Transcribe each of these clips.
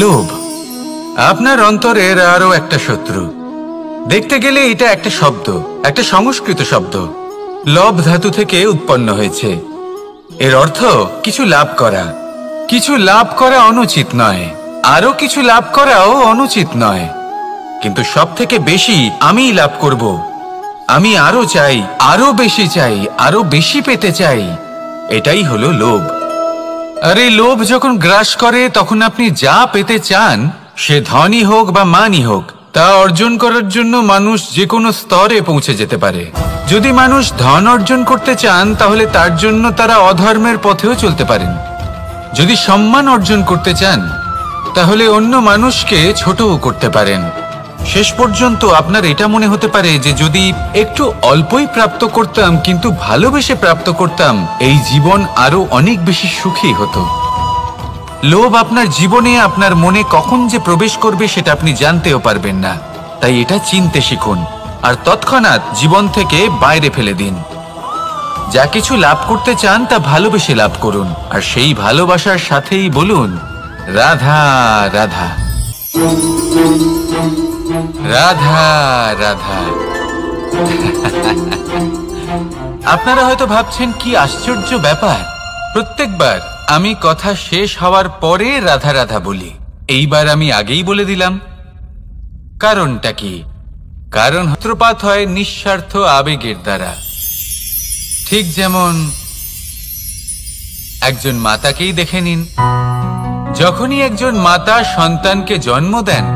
লোভ আপনার অন্তরের আরো একটা শত্রু। দেখতে গেলে এটা একটা শব্দ, একটা সংস্কৃত শব্দ, লব ধাতু থেকে উৎপন্ন হয়েছে। এর অর্থ কিছু লাভ করা। কিছু লাভ করা অনুচিত নয়, আরো কিছু লাভ করাও অনুচিত নয়, কিন্তু সব থেকে বেশি আমিই লাভ করব, আমি আরো চাই, আরো বেশি চাই, আরো বেশি পেতে চাই, এটাই হলো লোভ। আর এই লোভ যখন গ্রাস করে তখন আপনি যা পেতে চান, সে ধনই হোক বা মানই হোক, তা অর্জন করার জন্য মানুষ যে কোনো স্তরে পৌঁছে যেতে পারে। যদি মানুষ ধন অর্জন করতে চান তাহলে তার জন্য তারা অধর্মের পথেও চলতে পারেন। যদি সম্মান অর্জন করতে চান তাহলে অন্য মানুষকে ছোটও করতে পারেন। শেষ পর্যন্ত আপনার এটা মনে হতে পারে যে যদি একটু অল্পই প্রাপ্ত করতাম কিন্তু ভালোবেসে প্রাপ্ত করতাম, এই জীবন আরো অনেক বেশি সুখী হতো। লোভ আপনার জীবনে, আপনার মনে কখন যে প্রবেশ করবে সেটা আপনি জানতেও পারবেন না। তাই এটা চিনতে শিখুন আর তৎক্ষণাৎ জীবন থেকে বাইরে ফেলে দিন। যা কিছু লাভ করতে চান তা ভালোবেসে লাভ করুন, আর সেই ভালোবাসার সাথেই বলুন রাধা রাধা রাধা রাধা। আপনারা হয়তো ভাবছেন কি আশ্চর্য ব্যাপার, প্রত্যেকবার আমি কথা শেষ হওয়ার পরে রাধা রাধা বলি। এইবার আমি আগেই বলে দিলাম। কারণটা কি? কারণ সূত্রপাত হয় নিঃস্বার্থ আবেগের দ্বারা। ঠিক যেমন একজন মাতাকেই দেখে নিন। যখনই একজন মাতা সন্তানকে জন্ম দেন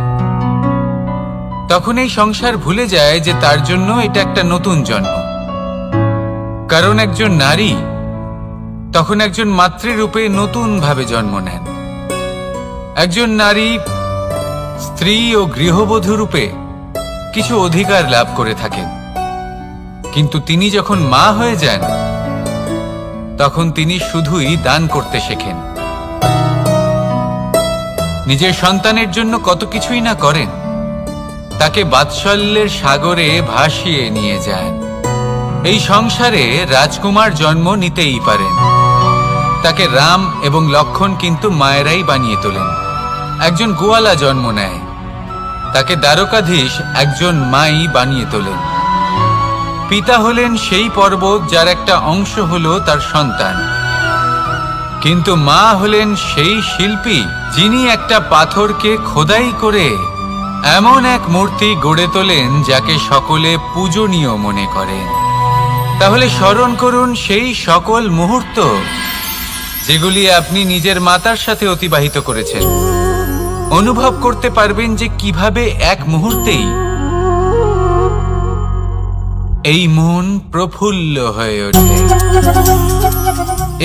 তখন এই সংসার ভুলে যায় যে তার জন্য এটা একটা নতুন জন্ম। কারণ একজন নারী তখন একজন মাতৃরূপে নতুন ভাবে জন্ম নেন। একজন নারী স্ত্রী ও গৃহবধূ রূপে কিছু অধিকার লাভ করে থাকেন, কিন্তু তিনি যখন মা হয়ে যান তখন তিনি শুধুই দান করতে শেখেন। নিজের সন্তানের জন্য কত কিছুই না করেন, তাকে বাৎসল্যের সাগরে ভাসিয়ে নিয়ে যান। এই সংসারে রাজকুমার জন্ম নিতেই পারেন, তাকে রাম এবং লক্ষণ কিন্তু মায়েরাই বানিয়ে তোলেন। একজন গোয়ালা জন্ম নেয়, তাকে দ্বারকাধীশ একজন মাই বানিয়ে তোলেন। পিতা হলেন সেই পর্বত যার একটা অংশ হলো তার সন্তান, কিন্তু মা হলেন সেই শিল্পী যিনি একটা পাথরকে খোদাই করে এমন এক মূর্তি গড়ে তোলেন যাকে সকলে পূজনীয় মনে করেন। তাহলে স্মরণ করুন সেই সকল মুহূর্ত যেগুলি আপনি নিজের মাতার সাথে অতিবাহিত করেছেন। অনুভব করতে পারবেন যে কিভাবে এক মুহূর্তেই এই মন প্রফুল্ল হয়ে ওঠে।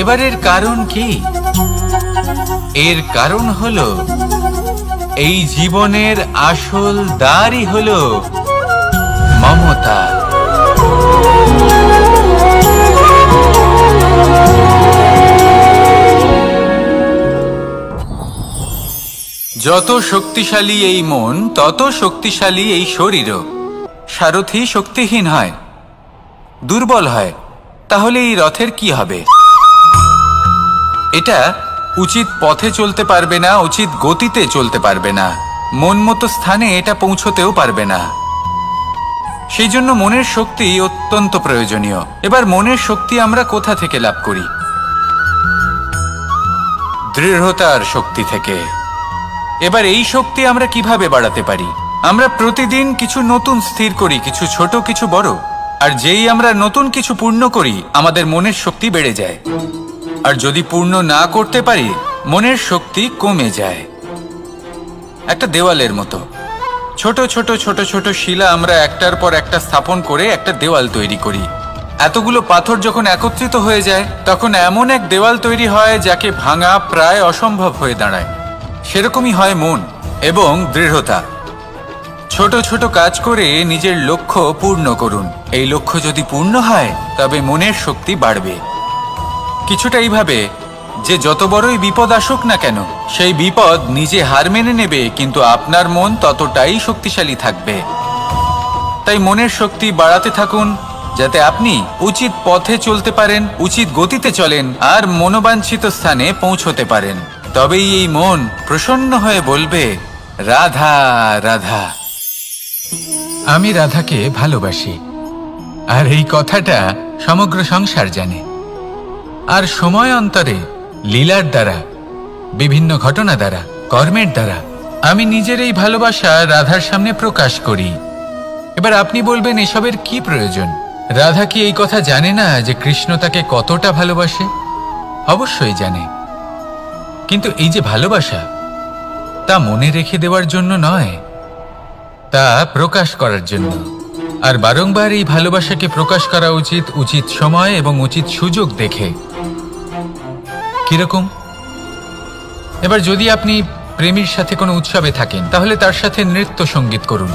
এবারের কারণ কি? এর কারণ হলো এই জীবনের আসল দ্বারই হলো মমতা। যত শক্তিশালী এই মন তত শক্তিশালী এই শরীরও। সারথি শক্তিহীন হয়, দুর্বল হয়, তাহলে এই রথের কি হবে? এটা উচিত পথে চলতে পারবে না, উচিত গতিতে চলতে পারবে না, মন মতো স্থানে এটা পৌঁছতেও পারবে না। সেই জন্য মনের শক্তি অত্যন্ত প্রয়োজনীয়। এবার মনের শক্তি আমরা কোথা থেকে লাভ করি? দৃঢ়তার শক্তি থেকে। এবার এই শক্তি আমরা কিভাবে বাড়াতে পারি? আমরা প্রতিদিন কিছু নতুন স্থির করি, কিছু ছোট কিছু বড়, আর যেই আমরা নতুন কিছু পূর্ণ করি আমাদের মনের শক্তি বেড়ে যায়। আর যদি পূর্ণ না করতে পারি মনের শক্তি কমে যায়। একটা দেওয়ালের মতো ছোট ছোট ছোট ছোট শিলা আমরা একটার পর একটা স্থাপন করে একটা দেওয়াল তৈরি করি। এতগুলো পাথর যখন একত্রিত হয়ে যায় তখন এমন এক দেওয়াল তৈরি হয় যাকে ভাঙা প্রায় অসম্ভব হয়ে দাঁড়ায়। সেরকমই হয় মন এবং দৃঢ়তা। ছোট ছোট কাজ করে নিজের লক্ষ্য পূর্ণ করুন। এই লক্ষ্য যদি পূর্ণ হয় তবে মনের শক্তি বাড়বে। কিছুটা এইভাবে যে যত বড়ই বিপদ আসুক না কেন সেই বিপদ নিজে হার মেনে নেবে, কিন্তু আপনার মন ততটাই শক্তিশালী থাকবে। তাই মনের শক্তি বাড়াতে থাকুন যাতে আপনি উচিত পথে চলতে পারেন, উচিত গতিতে চলেন আর মনোবাঞ্ছিত স্থানে পৌঁছতে পারেন। তবেই এই মন প্রসন্ন হয়ে বলবে, রাধা রাধা। আমি রাধাকে ভালোবাসি, আর এই কথাটা সমগ্র সংসার জানে। আর সময় অন্তরে লীলার দ্বারা, বিভিন্ন ঘটনা দ্বারা, কর্মের দ্বারা আমি নিজের এই ভালোবাসা রাধার সামনে প্রকাশ করি। এবার আপনি বলবেন, এসবের কি প্রয়োজন? রাধা কি এই কথা জানে না যে কৃষ্ণ তাকে কতটা ভালোবাসে? অবশ্যই জানে, কিন্তু এই যে ভালোবাসা, তা মনে রেখে দেওয়ার জন্য নয়, তা প্রকাশ করার জন্য। আর বারংবার এই ভালোবাসাকে প্রকাশ করা উচিত, উচিত সময় এবং উচিত সুযোগ দেখে। কিরকম? এবার যদি আপনি প্রেমীর সাথে কোনো উৎসবে থাকেন, তাহলে তার সাথে নৃত্য সঙ্গীত করুন।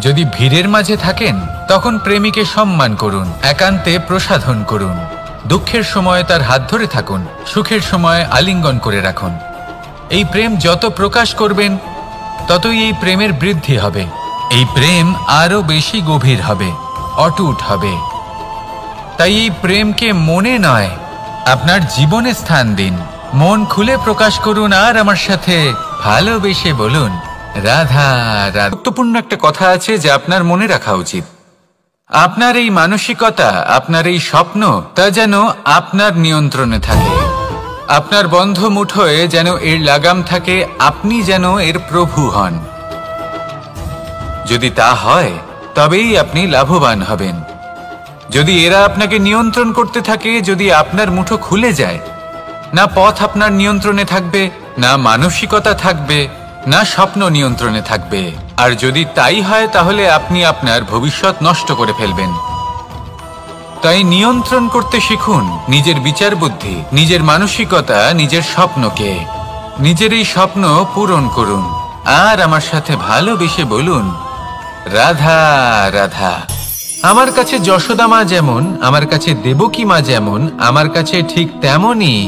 যদি ভিড়ের মাঝে থাকেন, তখন প্রেমীকে সম্মান করুন, একান্তে প্রসাধন করুন। দুঃখের সময় তার হাত ধরে থাকুন, সুখের সময় আলিঙ্গন করে রাখুন। এই প্রেম যত প্রকাশ করবেন, ততই এই প্রেমের বৃদ্ধি হবে। এই প্রেম আরো বেশি গভীর হবে, অটুট হবে। তাই এই প্রেমকে মনে নয়, আপনার জীবনে স্থান দিন। মন খুলে প্রকাশ করুন, আর আমার সাথে ভালোবেসে বলুন, রাধা রাধা। গুরুত্বপূর্ণ একটা কথা আছে যা আপনার মনে রাখা উচিত। আপনার এই মানসিকতা, আপনার এই স্বপ্ন, তা যেন আপনার নিয়ন্ত্রণে থাকে। আপনার বন্ধ মুঠোয় যেন এর লাগাম থাকে, আপনি যেন এর প্রভু হন। যদি তা হয়, তবেই আপনি লাভবান হবেন। যদি এরা আপনাকে নিয়ন্ত্রণ করতে থাকে, যদি আপনার মুঠো খুলে যায়, না পথ আপনার নিয়ন্ত্রণে থাকবে, না মানসিকতা থাকবে, না স্বপ্ন নিয়ন্ত্রণে থাকবে। আর যদি তাই হয়, তাহলে আপনি আপনার ভবিষ্যৎ নষ্ট করে ফেলবেন। তাই নিয়ন্ত্রণ করতে শিখুন নিজের বিচার বুদ্ধি, নিজের মানসিকতা, নিজের স্বপ্নকে। নিজের এই স্বপ্ন পূরণ করুন, আর আমার সাথে ভালোবেসে বলুন, রাধা রাধা। আমার কাছে যশোদা মা যেমন, আমার কাছে দেবকী মা যেমন, আমার কাছে ঠিক তেমনই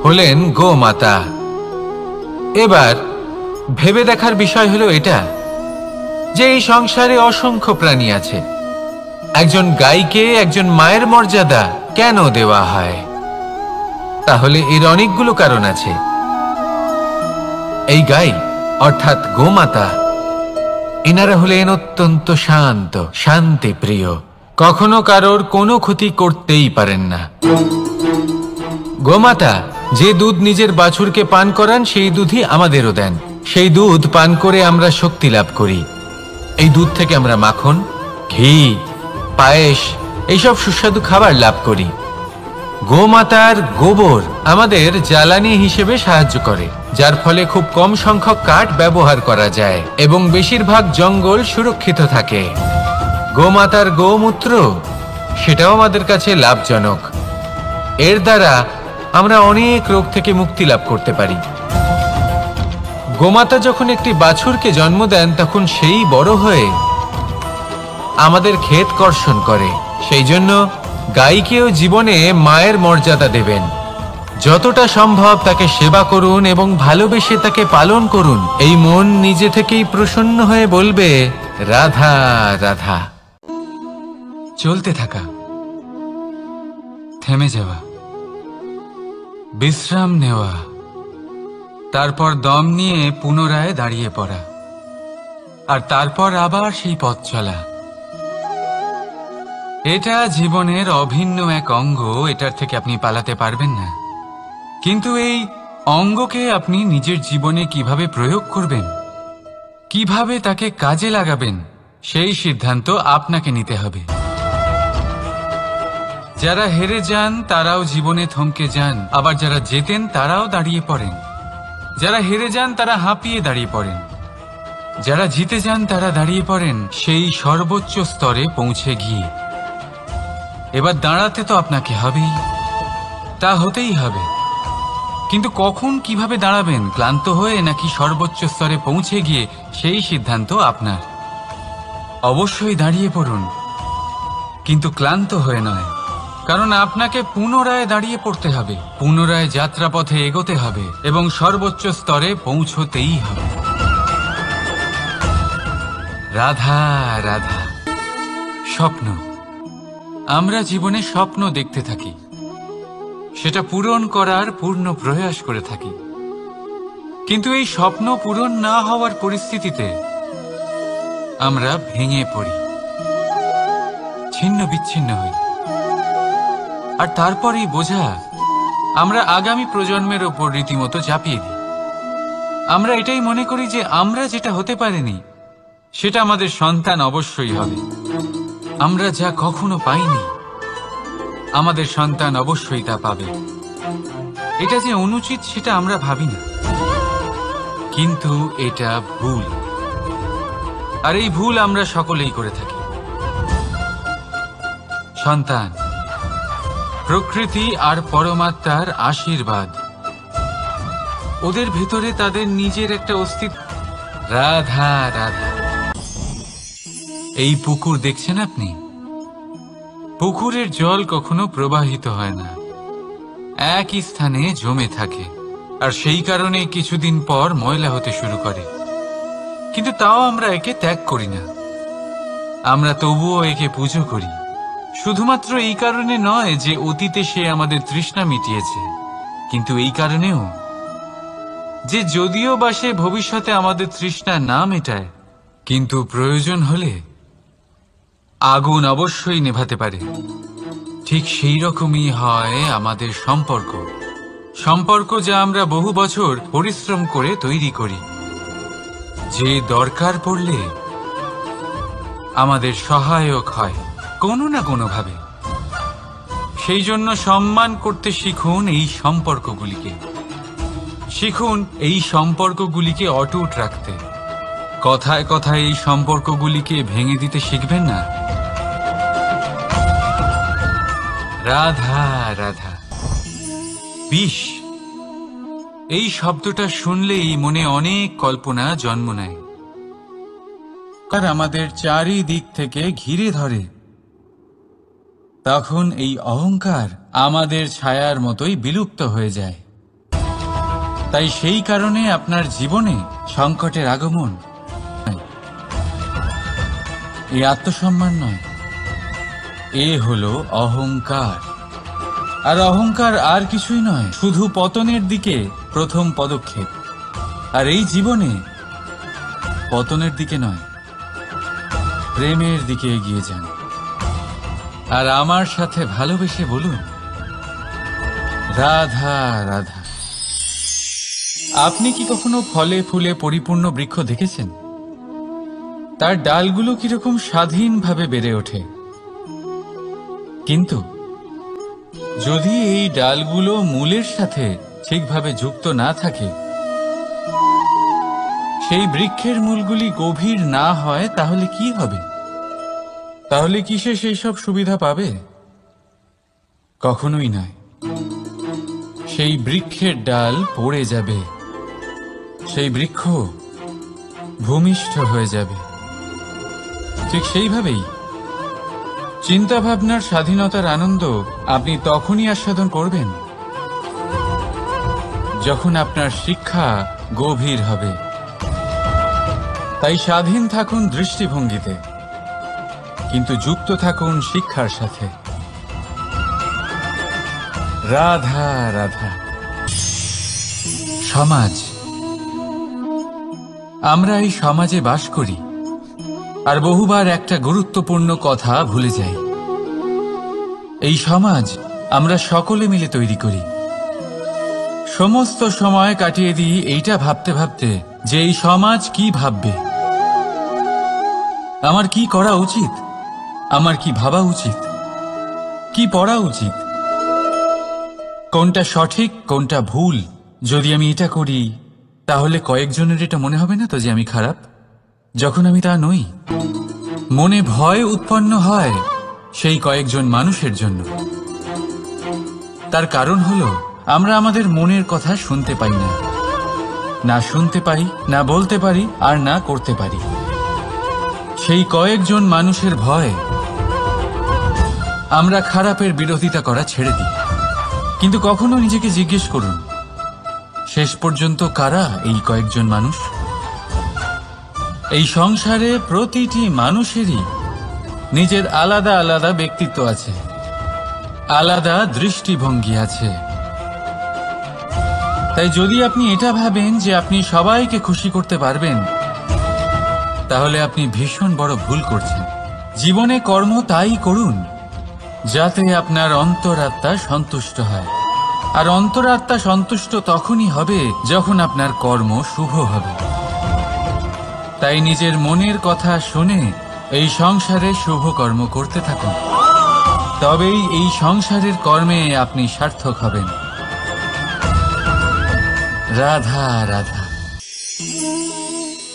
হলেন গোমাতা। এবার ভেবে দেখার বিষয় হলো এটা, যে এই সংসারে অসংখ্য প্রাণী আছে। একজন গাইকে একজন মায়ের মর্যাদা কেন দেওয়া হয়? তাহলে এর অনেকগুলো কারণ আছে। এই গাই অর্থাৎ গোমাতা, এনারা হলেন অত্যন্ত শান্ত, শান্তি প্রিয়, কখনো কারোর কোনো ক্ষতি করতেই পারেন না। গোমাতা যে দুধ নিজের বাছুরকে পান করান, সেই দুধই আমাদেরও দেন। সেই দুধ পান করে আমরা শক্তি লাভ করি। এই দুধ থেকে আমরা মাখন, ঘি, পায়েস, এইসব সুস্বাদু খাবার লাভ করি। গোমাতার গোবর আমাদের জ্বালানি হিসেবে সাহায্য করে, যার ফলে খুব কম সংখ্যক কাঠ ব্যবহার করা যায় এবং বেশিরভাগ জঙ্গল সুরক্ষিত থাকে। গোমাতার গোমূত্র, সেটাও আমাদের কাছে লাভজনক। এর দ্বারা আমরা অনেক রোগ থেকে মুক্তি লাভ করতে পারি। গোমাতা যখন একটি বাছুরকে জন্ম দেন, তখন সেই বড় হয়ে আমাদের ক্ষেত কর্ষণ করে। সেই জন্য গাইকেও জীবনে মায়ের মর্যাদা দেবেন। যতটা সম্ভব তাকে সেবা করুন এবং ভালোবেসে তাকে পালন করুন। এই মন নিজে থেকেই প্রসন্ন হয়ে বলবে, রাধা রাধা। চলতে থাকা, থেমে যাওয়া, বিশ্রাম নেওয়া, তারপর দম নিয়ে পুনরায় দাঁড়িয়ে পড়া, আর তারপর আবার সেই পথ চলা। এটা জীবনের অভিন্ন এক অঙ্গ, এটার থেকে আপনি পালাতে পারবেন না। কিন্তু এই অঙ্গকে আপনি নিজের জীবনে কিভাবে প্রয়োগ করবেন, কিভাবে তাকে কাজে লাগাবেন, সেই সিদ্ধান্ত আপনাকে নিতে হবে। যারা হেরে যান তারাও জীবনে থমকে যান, আবার যারা জেতেন তারাও দাঁড়িয়ে পড়েন। যারা হেরে যান তারা হাঁপিয়ে দাঁড়িয়ে পড়েন, যারা জিতে যান তারা দাঁড়িয়ে পড়েন সেই সর্বোচ্চ স্তরে পৌঁছে গিয়ে। এবার দাঁড়াতে তো আপনাকে হবেই, তা হতেই হবে। কিন্তু কখন, কিভাবে দাঁড়াবেন, ক্লান্ত হয়ে নাকি সর্বোচ্চ স্তরে পৌঁছে গিয়ে, সেই সিদ্ধান্ত আপনার। অবশ্যই দাঁড়িয়ে পড়ুন, কিন্তু ক্লান্ত হয়ে নয়, কারণ আপনাকে পুনরায় দাঁড়িয়ে পড়তে হবে, পুনরায় যাত্রাপথে এগোতে হবে এবং সর্বোচ্চ স্তরে পৌঁছতেই হবে। রাধা রাধা। স্বপ্ন, আমরা জীবনে স্বপ্ন দেখতে থাকি। সেটা পূরণ করার পূর্ণ প্রয়াস করে থাকি। কিন্তু এই স্বপ্ন পূরণ না হওয়ার পরিস্থিতিতে আমরা ভেঙে পড়ি, ছিন্ন বিচ্ছিন্ন হই। আর তারপর এই বোঝা আমরা আগামী প্রজন্মের ওপর রীতিমতো চাপিয়ে দিই। আমরা এটাই মনে করি যে আমরা যেটা হতে পারিনি সেটা আমাদের সন্তান অবশ্যই হবে। আমরা যা কখনো পাইনি আমাদের সন্তান অবশ্যই তা পাবে। এটা যে অনুচিত সেটা আমরা ভাবি না, কিন্তু এটা ভুল। আর এই ভুল আমরা সকলেই করে থাকি। সন্তান প্রকৃতি আর পরমাত্মার আশীর্বাদ, ওদের ভেতরে তাদের নিজের একটা অস্তিত্ব। রাধা রাধা। এই পুকুর দেখছেন আপনি? পুকুরের জল কখনো প্রবাহিত হয় না, একই স্থানে জমে থাকে। আর সেই কারণে কিছুদিন পর ময়লা হতে শুরু করে। কিন্তু তাও আমরা একে ত্যাগ করি না, আমরা তবুও একে পুজো করি। শুধুমাত্র এই কারণে নয় যে অতীতে সে আমাদের তৃষ্ণা মিটিয়েছে, কিন্তু এই কারণেও যে যদিও বা সে ভবিষ্যতে আমাদের তৃষ্ণা না মেটায়, কিন্তু প্রয়োজন হলে আগুন অবশ্যই নেভাতে পারে। ঠিক সেই রকমই হয় আমাদের সম্পর্ক যা আমরা বহু বছর পরিশ্রম করে তৈরি করি, যে দরকার পড়লে আমাদের সহায়ক হয় কোনো না কোনোভাবে। সেই জন্য সম্মান করতে শিখুন এই সম্পর্কগুলিকে, শিখুন এই সম্পর্কগুলিকে অটুট রাখতে। কথায় কথায় এই সম্পর্কগুলিকে ভেঙে দিতে শিখবেন না। রাধা রাধা। বিষ, এই শব্দটা শুনলেই মনে অনেক কল্পনা জন্ম নেয়। আর আমাদের চারিদিক থেকে ঘিরে ধরে, তখন এই অহংকার আমাদের ছায়ার মতোই বিলুপ্ত হয়ে যায়। তাই সেই কারণে আপনার জীবনে সংকটের আগমন এই আত্মসম্মান নয়, এ হলো অহংকার। আর অহংকার আর কিছুই নয়, শুধু পতনের দিকে প্রথম পদক্ষেপ। আর এই জীবনে পতনের দিকে নয়, প্রেমের দিকে এগিয়ে যান। আর আমার সাথে ভালোবেসে বলুন, রাধা রাধা। আপনি কি কখনো ফলে ফুলে পরিপূর্ণ বৃক্ষ দেখেছেন? তার ডালগুলো কিরকম স্বাধীনভাবে বেড়ে ওঠে, কিন্তু যদি এই ডালগুলো মূলের সাথে ঠিকভাবে যুক্ত না থাকে, সেই বৃক্ষের মূলগুলি গভীর না হয়, তাহলে কি হবে? তাহলে কি সে সেই সব সুবিধা পাবে? কখনোই নয়। সেই বৃক্ষের ডাল পড়ে যাবে, সেই বৃক্ষ ভূমিষ্ঠ হয়ে যাবে। ঠিক সেইভাবেই চিন্তা ভাবনার স্বাধীনতার আনন্দ আপনি তখনই আস্বাদন করবেন যখন আপনার শিক্ষা গভীর হবে। তাই স্বাধীন থাকুন দৃষ্টিভঙ্গিতে, কিন্তু যুক্ত থাকুন শিক্ষার সাথে। রাধা রাধা। সমাজ, আমরা এই সমাজে বাস করি আর বহুবার একটা গুরুত্বপূর্ণ কথা ভুলে যাই। এই সমাজ আমরা সকলে মিলে তৈরি করি। সমস্ত সময় কাটিয়ে দিই এইটা ভাবতে ভাবতে যে এই সমাজ কি ভাববে, আমার কি করা উচিত, আমার কি ভাবা উচিত, কি পড়া উচিত, কোনটা সঠিক কোনটা ভুল। যদি আমি এটা করি তাহলে কয়েকজনের এটা মনে হবে না তো যে আমি খারাপ, যখন আমি তা নই। মনে ভয় উৎপন্ন হয় সেই কয়েকজন মানুষের জন্য। তার কারণ হলো আমরা আমাদের মনের কথা শুনতে পাই না, না শুনতে পারি, না বলতে পারি, আর না করতে পারি। সেই কয়েকজন মানুষের ভয় আমরা খারাপের বিরোধিতা করা ছেড়ে দিই। কিন্তু কখনো নিজেকে জিজ্ঞেস করুন, শেষ পর্যন্ত কারা এই কয়েকজন মানুষ? এই সংসারে প্রতিটি মানুষেরই নিজের আলাদা আলাদা ব্যক্তিত্ব আছে। আলাদা দৃষ্টিভঙ্গি আছে। তাই যদি আপনি এটা ভাবেন যে আপনি সবাইকে খুশি করতে পারবেন, তাহলে আপনি ভীষণ বড় ভুল করছেন। জীবনে কর্ম তাই করুন যাতে আপনার অন্তরাত্মা সন্তুষ্ট হয়, আর অন্তরাত্মা সন্তুষ্ট তখনই হবে যখন আপনার কর্ম শুভ হবে। তাই নিজের মনের কথা শুনে এই সংসারে শুভ কর্ম করতে থাকুন, তবেই এই সংসারের কর্মে আপনি সার্থক হবেন। রাধা রাধা।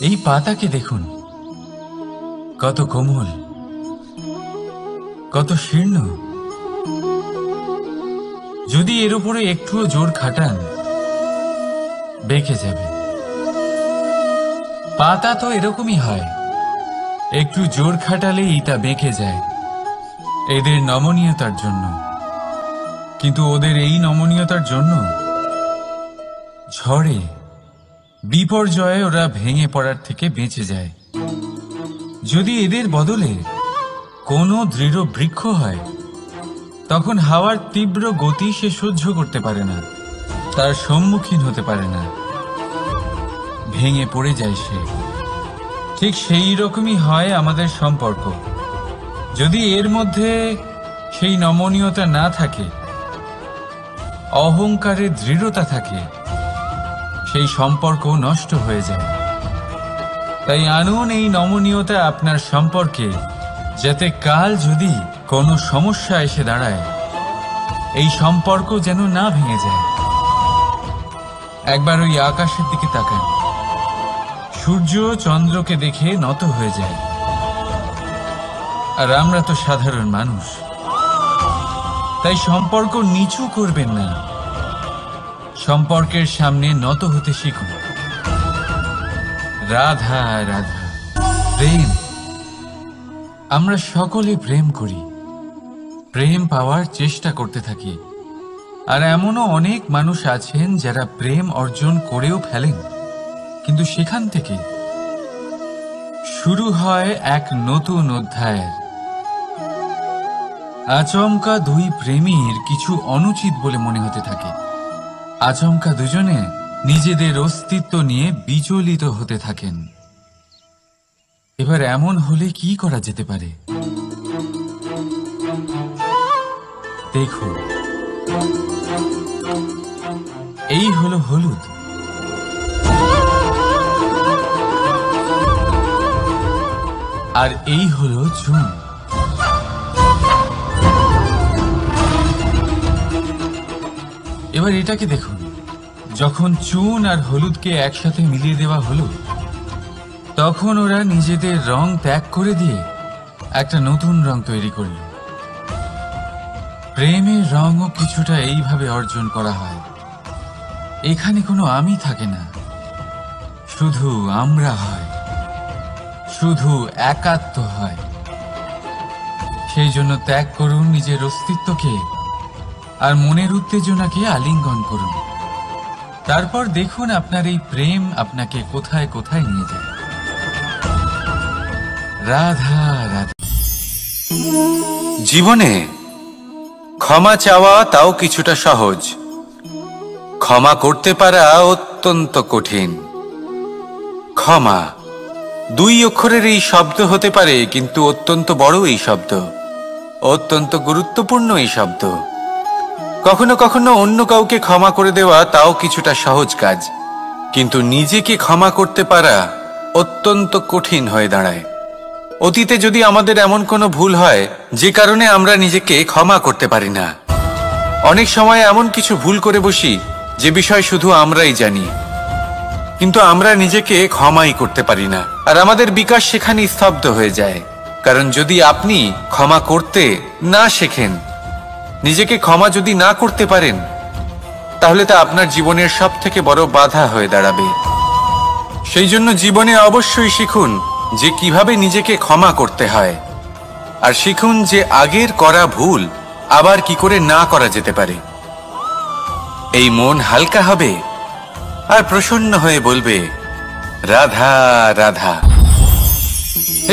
এই পাতাকে দেখুন, কত কোমল, কত শীর্ণ। যদি এর উপরে একটুও জোর খাটান, বেঁকে যাবে। পাতা তো এরকমই হয়, একটু জোর খাটালেই তা বেঁকে যায় এদের নমনীয়তার জন্য। কিন্তু ওদের এই নমনীয়তার জন্য ঝড়ে, বিপর্যয়ে ওরা ভেঙে পড়ার থেকে বেঁচে যায়। যদি এদের বদলে কোনো দৃঢ় বৃক্ষ হয়, তখন হাওয়ার তীব্র গতি সে সহ্য করতে পারে না, তার সম্মুখীন হতে পারে না, ভেঙে পড়ে যায় সে। ঠিক সেই রকমই হয় আমাদের সম্পর্ক। যদি এর মধ্যে সেই নমনীয়তা না থাকে, অহংকারের দৃঢ়তা থাকে, সেই সম্পর্ক নষ্ট হয়ে যায়। তাই আনুন এই নমনীয়তা আপনার সম্পর্কে, যাতে কাল যদি কোনো সমস্যা এসে দাঁড়ায়, এই সম্পর্ক যেন না ভেঙে যায়। একবার ওই আকাশের দিকে তাকান, সূর্য চন্দ্রকে দেখে নত হয়ে যায়, আর আমরা তো সাধারণ মানুষ। তাই সম্পর্ক নিচু করবেন না, সম্পর্কের সামনে নত হতে শিখুন। রাধা রাধা। প্রেম, আমরা সকলে প্রেম করি, প্রেম পাওয়ার চেষ্টা করতে থাকি। আর এমনও অনেক মানুষ আছেন যারা প্রেম অর্জন করেও ফেলেন, কিন্তু সেখান থেকে শুরু হয় এক নতুন অধ্যায়ের। আচমকা দুই প্রেমীর কিছু অনুচিত বলে মনে হতে থাকে। আচমকা দুজনে নিজেদের অস্তিত্ব নিয়ে বিচলিত হতে থাকেন। এবার এমন হলে কি করা যেতে পারে? দেখুন, এই হলো হলুদ, আর এই হলো চুন। এবার এটাকে দেখুন, যখন চুন আর হলুদকে একসাথে মিলিয়ে দেওয়া হলো, তখন ওরা নিজেদের রং ত্যাগ করে দিয়ে একটা নতুন রং তৈরি করল। প্রেমের রঙও কিছুটা এইভাবে অর্জন করা হয়। এখানে কোনো আমি থাকে না, শুধু আমরা হয়, শুধু একাত্ম হয়। সেই জন্য ত্যাগ করুন নিজের অস্তিত্বকে, আর মনের উত্তেজনাকে আলিঙ্গন করুন। তারপর দেখুন আপনার এই প্রেম আপনাকে কোথায় কোথায় নিয়ে যায়। রাধা রাধা। জীবনে ক্ষমা চাওয়া তাও কিছুটা সহজ, ক্ষমা করতে পারা অত্যন্ত কঠিন। ক্ষমা দুই অক্ষরের এই শব্দ হতে পারে, কিন্তু অত্যন্ত বড় এই শব্দ, অত্যন্ত গুরুত্বপূর্ণ এই শব্দ। কখনো কখনো অন্য কাউকে ক্ষমা করে দেওয়া তাও কিছুটা সহজ কাজ, কিন্তু নিজেকে ক্ষমা করতে পারা অত্যন্ত কঠিন হয়ে দাঁড়ায়। অতীতে যদি আমাদের এমন কোনো ভুল হয় যে কারণে আমরা নিজেকে ক্ষমা করতে পারি না, অনেক সময় এমন কিছু ভুল করে বসি যে বিষয় শুধু আমরাই জানি, কিন্তু আমরা নিজেকে ক্ষমাই করতে পারি না, আর আমাদের বিকাশ সেখানে স্তব্ধ হয়ে যায়। কারণ যদি আপনি ক্ষমা করতে না শেখেন, নিজেকে ক্ষমা যদি না করতে পারেন, তাহলে তা আপনার জীবনের সবথেকে বড় বাধা হয়ে দাঁড়াবে। সেই জন্য জীবনে অবশ্যই শিখুন যে কিভাবে নিজেকে ক্ষমা করতে হয়, আর শিখুন যে আগের করা ভুল আবার কি করে না করা যেতে পারে। এই মন হালকা হবে আর প্রসন্ন হয়ে বলবে, রাধা রাধা।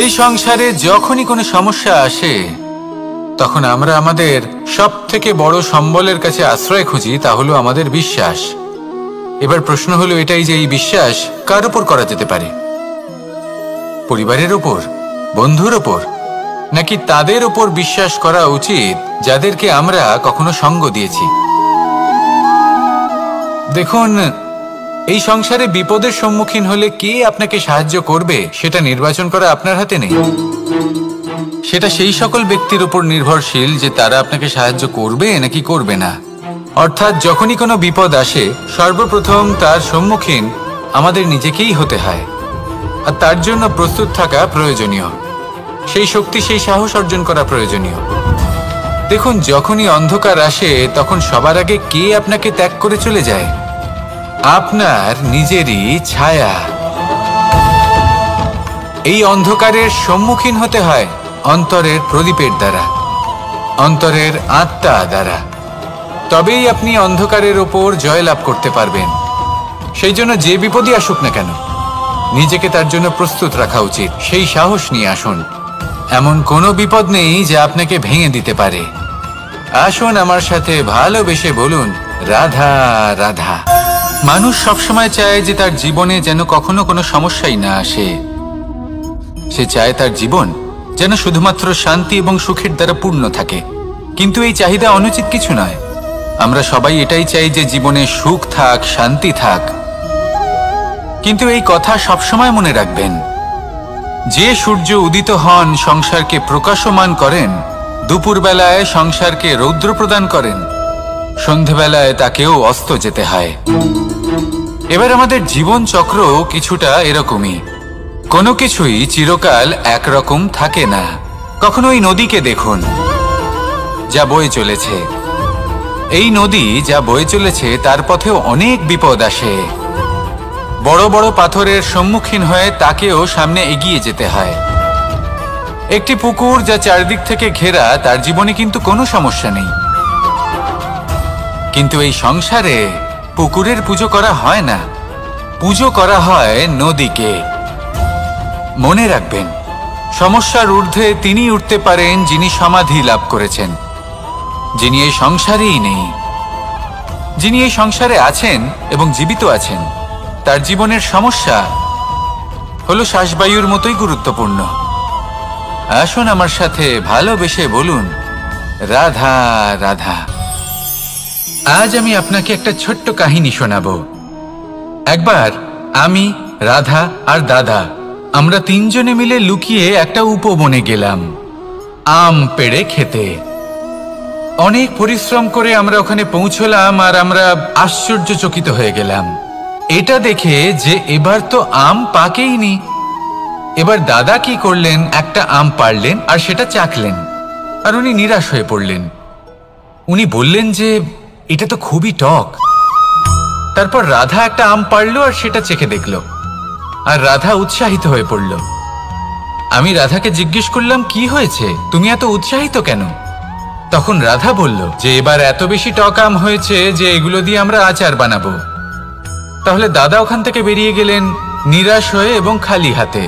এই সংসারে যখনই কোনো সমস্যা আসে, তখন আমরা আমাদের সব থেকে বড় সম্বলের কাছে আশ্রয় খুঁজি, তা হলো আমাদের বিশ্বাস। এবার প্রশ্ন হলো এটাই যে এই বিশ্বাস কার উপর করা যেতে পারে? পরিবারের উপর, বন্ধুর উপর, নাকি তাদের উপর বিশ্বাস করা উচিত যাদেরকে আমরা কখনো সঙ্গ দিয়েছি? দেখুন, এই সংসারে বিপদের সম্মুখীন হলে কে আপনাকে সাহায্য করবে সেটা নির্বাচন করা আপনার হাতে নেই। সেটা সেই সকল ব্যক্তির উপর নির্ভরশীল যে তারা আপনাকে সাহায্য করবে নাকি করবে না। অর্থাৎ যখনই কোনো বিপদ আসে, সর্বপ্রথম তার সম্মুখীন আমাদের নিজেকেই হতে হয়, আর তার জন্য প্রস্তুত থাকা প্রয়োজনীয়। সেই শক্তি, সেই সাহস অর্জন করা প্রয়োজনীয়। দেখুন, যখনই অন্ধকার আসে তখন সবার আগে কে আপনাকে ত্যাগ করে চলে যায়? আপনার নিজেরই ছায়া। এই অন্ধকারের সম্মুখীন হতে হয় অন্তরের প্রদীপের দ্বারা, অন্তরের আত্মা দ্বারা। তবেই আপনি অন্ধকারের ওপর জয়লাভ করতে পারবেন। সেই জন্য যে বিপদই আসুক না কেন, নিজেকে তার জন্য প্রস্তুত রাখা উচিত। সেই সাহস নিয়ে আসুন। এমন কোনো বিপদ নেই যা আপনাকে ভেঙে দিতে পারে। আসুন আমার সাথে ভালোবেসে বলুন, রাধা রাধা। মানুষ সবসময় চায় যে তার জীবনে যেন কখনো কোনো সমস্যাই না আসে। সে চায় তার জীবন যেন শুধুমাত্র শান্তি এবং সুখের দ্বারা পূর্ণ থাকে। কিন্তু এই চাহিদা অনুচিত কিছু নয়। আমরা সবাই এটাই চাই যে জীবনে সুখ থাক, শান্তি থাক। কিন্তু এই কথা সবসময় মনে রাখবেন, যে সূর্য উদিত হন সংসারকে প্রকাশমান করেন, দুপুরবেলায় সংসারকে রৌদ্র প্রদান করেন, সন্ধেবেলায় তাকেও অস্ত যেতে হয়। এবার আমাদের জীবন চক্র কিছুটা এরকমই। কোনো কিছুই চিরকাল একরকম থাকে না। কখনো এই নদীকে দেখুন যা বয়ে চলেছে। এই নদী যা বয়ে চলেছে তার পথেও অনেক বিপদ আসে। বড় বড় পাথরের সম্মুখীন হয়ে তাকেও সামনে এগিয়ে যেতে হয়। একটি পুকুর যা চারদিক থেকে ঘেরা, তার জীবনে কিন্তু কোনো সমস্যা নেই। কিন্তু এই সংসারে পুকুরের পুজো করা হয় না, পুজো করা হয় নদীকে। মনে রাখবেন, সমস্যার ঊর্ধ্বে তিনি উঠতে পারেন যিনি সমাধি লাভ করেছেন, যিনি এই সংসারেই নেই। যিনি এই সংসারে আছেন এবং জীবিত আছেন, তার জীবনের সমস্যা হলো শ্বাসবায়ুর মতোই গুরুত্বপূর্ণ। আসুন আমার সাথে ভালোবেসে বলুন, রাধা রাধা। আজ আমি আপনাকে একটা ছোট্ট কাহিনী শোনাবো। একবার আমি, রাধা আর দাদা, আমরা তিনজনে মিলে লুকিয়ে একটা উপবনে গেলাম আম পেড়ে খেতে। অনেক পরিশ্রম করে আমরা ওখানে পৌঁছলাম আর আমরা আশ্চর্যচকিত হয়ে গেলাম এটা দেখে যে এবার তো আম পাকেইনি। এবার দাদা কি করলেন, একটা আম পাড়লেন আর সেটা চাখলেন, আর উনি নিরাশ হয়ে পড়লেন। উনি বললেন যে এটা তো খুবই টক। তারপর রাধা একটা আম পাড়লো আর সেটা চেখে দেখলো, আর রাধা উৎসাহিত হয়ে পড়ল। আমি রাধাকে জিজ্ঞেস করলাম, কি হয়েছে, তুমি এত উৎসাহিত কেন? তখন রাধা বলল যে এবার এত বেশি টক আম হয়েছে যে এগুলো দিয়ে আমরা আচার বানাবো। তাহলে দাদা ওখান থেকে বেরিয়ে গেলেন নিরাশ হয়ে এবং খালি হাতে।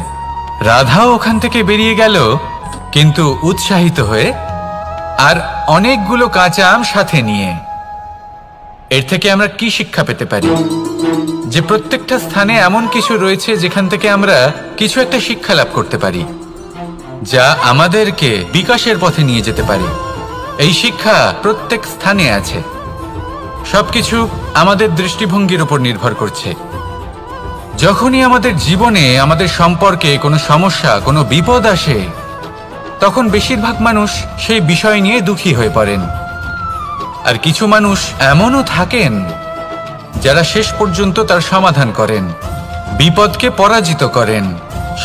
রাধাও ওখান থেকে বেরিয়ে গেল কিন্তু উৎসাহিত হয়ে, আর অনেকগুলো কাঁচা আম সাথে নিয়ে। এর থেকে আমরা কি শিক্ষা পেতে পারি? যে প্রত্যেকটা স্থানে এমন কিছু রয়েছে যেখান থেকে আমরা কিছু একটা শিক্ষা লাভ করতে পারি, যা আমাদেরকে বিকাশের পথে নিয়ে যেতে পারে। এই শিক্ষা প্রত্যেক স্থানে আছে। সবকিছু আমাদের দৃষ্টিভঙ্গির উপর নির্ভর করছে। যখনই আমাদের জীবনে, আমাদের সম্পর্কে কোনো সমস্যা, কোনো বিপদ আসে, তখন বেশিরভাগ মানুষ সেই বিষয় নিয়ে দুঃখী হয়ে পড়েন। আর কিছু মানুষ এমনও থাকেন যারা শেষ পর্যন্ত তার সমাধান করেন, বিপদকে পরাজিত করেন,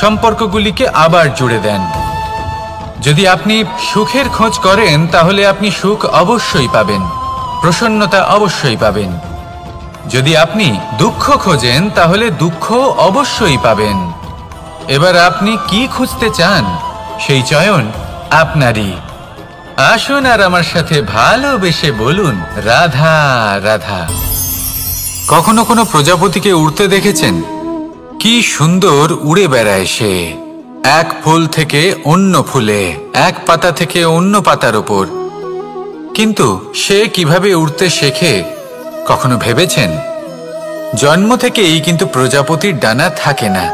সম্পর্কগুলিকে আবার জুড়ে দেন। যদি আপনি সুখের খোঁজ করেন তাহলে আপনি সুখ অবশ্যই পাবেন, প্রসন্নতা অবশ্যই পাবেন। যদি আপনি দুঃখ খোঁজেন তাহলে দুঃখ অবশ্যই পাবেন। এবার আপনি কি খুঁজতে চান সেই চয়ন আপনারই। আসুন আর আমার সাথে ভালোবেসে বলুন, রাধা রাধা। কখনো কোনো প্রজাপতিকে উড়তে দেখেছেন? কি সুন্দর উড়ে বেড়ায় সে। এক ফুল থেকে অন্য ফুলে, এক পাতা থেকে অন্য পাতার উপর। কিন্তু সে কিভাবে উড়তে শেখে কখনো ভেবেছেন? জন্ম থেকেই কিন্তু প্রজাপতির ডানা থাকে না।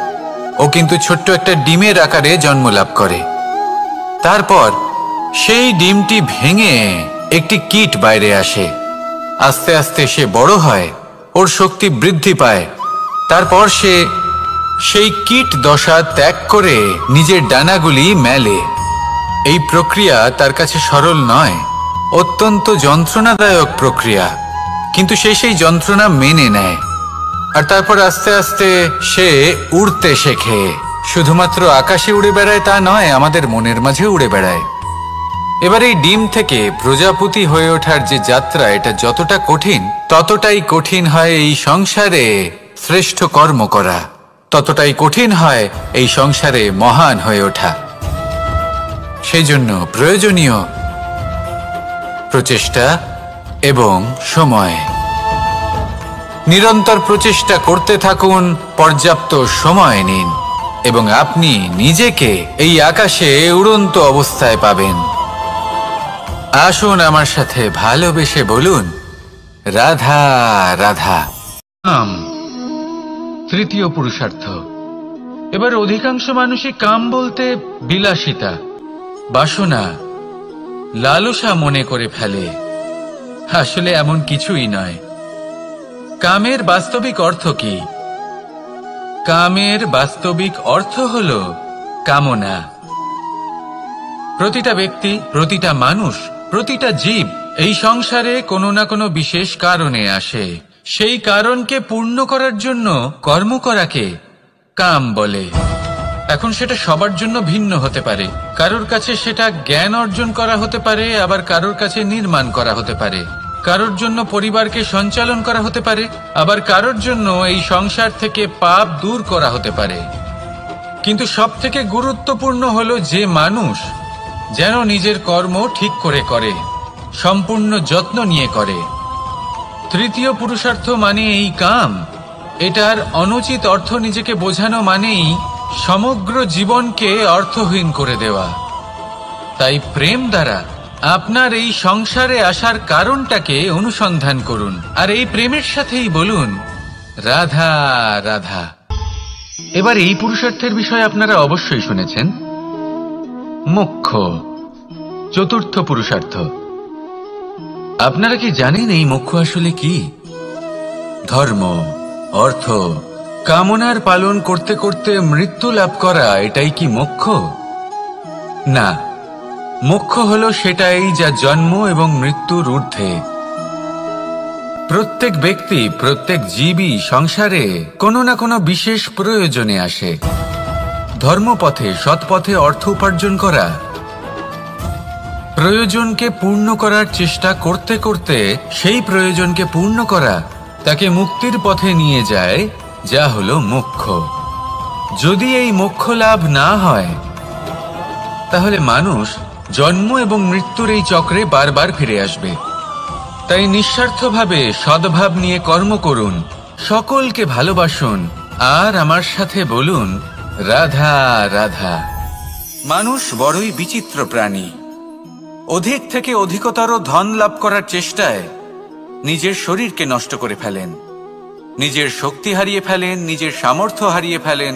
ও কিন্তু ছোট্ট একটা ডিমের আকারে জন্ম লাভ করে। তারপর সেই ডিমটি ভেঙে একটি কীট বাইরে আসে। আস্তে আস্তে সে বড় হয়, ওর শক্তি বৃদ্ধি পায়। তারপর সে সেই কীট দশা ত্যাগ করে নিজের ডানাগুলি মেলে। এই প্রক্রিয়া তার কাছে সরল নয়, অত্যন্ত যন্ত্রণাদায়ক প্রক্রিয়া, কিন্তু সে সেই যন্ত্রণা মেনে নেয়। আর তারপর আস্তে আস্তে সে উড়তে শেখে। শুধুমাত্র আকাশে উড়ে বেড়ায় তা নয়, আমাদের মনের মাঝে উড়ে বেড়ায়। এবার এই ডিম থেকে প্রজাপতি হয়ে ওঠার যে যাত্রা, এটা যতটা কঠিন, ততটাই কঠিন হয় এই সংসারে শ্রেষ্ঠ কর্ম করা, ততটাই কঠিন হয় এই সংসারে মহান হয়ে ওঠা। সেই জন্য প্রয়োজনীয় প্রচেষ্টা এবং সময়। নিরন্তর প্রচেষ্টা করতে থাকুন, পর্যাপ্ত সময় নিন, এবং আপনি নিজেকে এই আকাশে উড়ন্ত অবস্থায় পাবেন। আসুন আমার সাথে ভালোবেসে বলুন, রাধা রাধা। তৃতীয় পুরুষার্থ। এবার অধিকাংশ মানুষই কাম বলতে বিলাসিতা, বাসনা, লালসা মনে করে ফেলে। আসলে এমন কিছুই নয়। কামের বাস্তবিক অর্থ কি? কামের বাস্তবিক অর্থ হল কামনা। প্রতিটা ব্যক্তি, প্রতিটা মানুষ, প্রতিটা জীব এই সংসারে কোনো না কোনো বিশেষ কারণে আসে। সেই কারণকে পূর্ণ করার জন্য কর্ম করাকে কাম বলে। এখন সেটা সবার জন্য ভিন্ন হতে পারে। কারোর কাছে সেটা জ্ঞান অর্জন করা হতে পারে, আবার কারোর কাছে নির্মাণ করা হতে পারে। কারোর জন্য পরিবারকে সঞ্চালন করা হতে পারে, আবার কারোর জন্য এই সংসার থেকে পাপ দূর করা হতে পারে। কিন্তু সবথেকে গুরুত্বপূর্ণ হলো যে মানুষ যেন নিজের কর্ম ঠিক করে করে, সম্পূর্ণ যত্ন নিয়ে করে। তৃতীয় পুরুষার্থ মানে এই কাম। এটার অনুচিত অর্থ নিজেকে বোঝানো মানেই সমগ্র জীবনকে অর্থহীন করে দেওয়া। তাই প্রেম দ্বারা আপনার এই সংসারে আসার কারণটাকে অনুসন্ধান করুন, আর এই প্রেমের সাথেই বলুন, রাধা রাধা। এবার এই পুরুষার্থের বিষয়ে আপনারা অবশ্যই শুনেছেন, মোক্ষ, চতুর্থ পুরুষার্থ। আপনারা কি জানেন এই মোক্ষ আসলে কি? ধর্ম, অর্থ, কামনার পালন করতে করতে মৃত্যু লাভ করা, এটাই কি মোক্ষ? না, মোক্ষ হলো সেটাই যা জন্ম এবং মৃত্যুর ঊর্ধ্বে। প্রত্যেক ব্যক্তি, প্রত্যেক জীবই সংসারে কোনো না কোনো বিশেষ প্রয়োজনে আসে। ধর্মপথে, সৎপথে অর্থ উপার্জন করা, প্রয়োজনকে পূর্ণ করার চেষ্টা করতে করতে সেই প্রয়োজনকে পূর্ণ করা তাকে মুক্তির পথে নিয়ে যায়, যা হলো মোক্ষ। যদি এই মোক্ষ লাভ না হয়, তাহলে মানুষ জন্ম এবং মৃত্যুর এই চক্রে বারবার ফিরে আসবে। তাই নিঃস্বার্থভাবে সদ্ভাব নিয়ে কর্ম করুন, সকলকে ভালোবাসুন, আর আমার সাথে বলুন, রাধা রাধা। মানুষ বড়ই বিচিত্র প্রাণী। অধিক থেকে অধিকতর ধন লাভ করার চেষ্টায় নিজের শরীরকে নষ্ট করে ফেলেন, নিজের শক্তি হারিয়ে ফেলেন, নিজের সামর্থ্য হারিয়ে ফেলেন।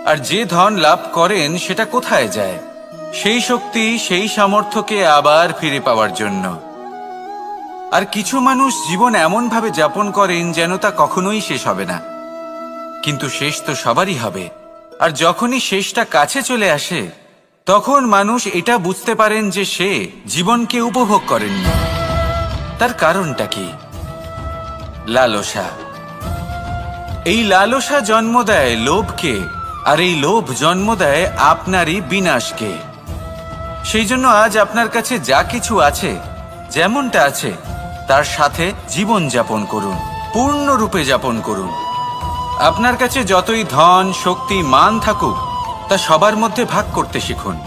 আর যে ধন লাভ করেন সেটা কোথায় যায়? সেই শক্তি, সেই সামর্থ্যকে আবার ফিরে পাওয়ার জন্য। আর কিছু মানুষ জীবন এমন ভাবে যাপন করেন যেন তা কখনোই শেষ হবে না। কিন্তু শেষ তো সবারই হবে। আর যখনই শেষটা কাছে চলে আসে, তখন মানুষ এটা বুঝতে পারেন যে সে জীবনকে উপভোগ করেননি। তার কারণটা কি? লালসা। এই লালসা জন্ম দেয় লোভকে, আর এই লোভ জন্ম দেয় আপনারই বিনাশকে। সেই জন্য আজ আপনার কাছে যা কিছু আছে, যেমনটা আছে, তার সাথে জীবন যাপন করুন, পূর্ণরূপে যাপন করুন। আপনার কাছে যতই ধন, শক্তি, মান থাকুক, তা সবার মধ্যে ভাগ করতে শিখুন।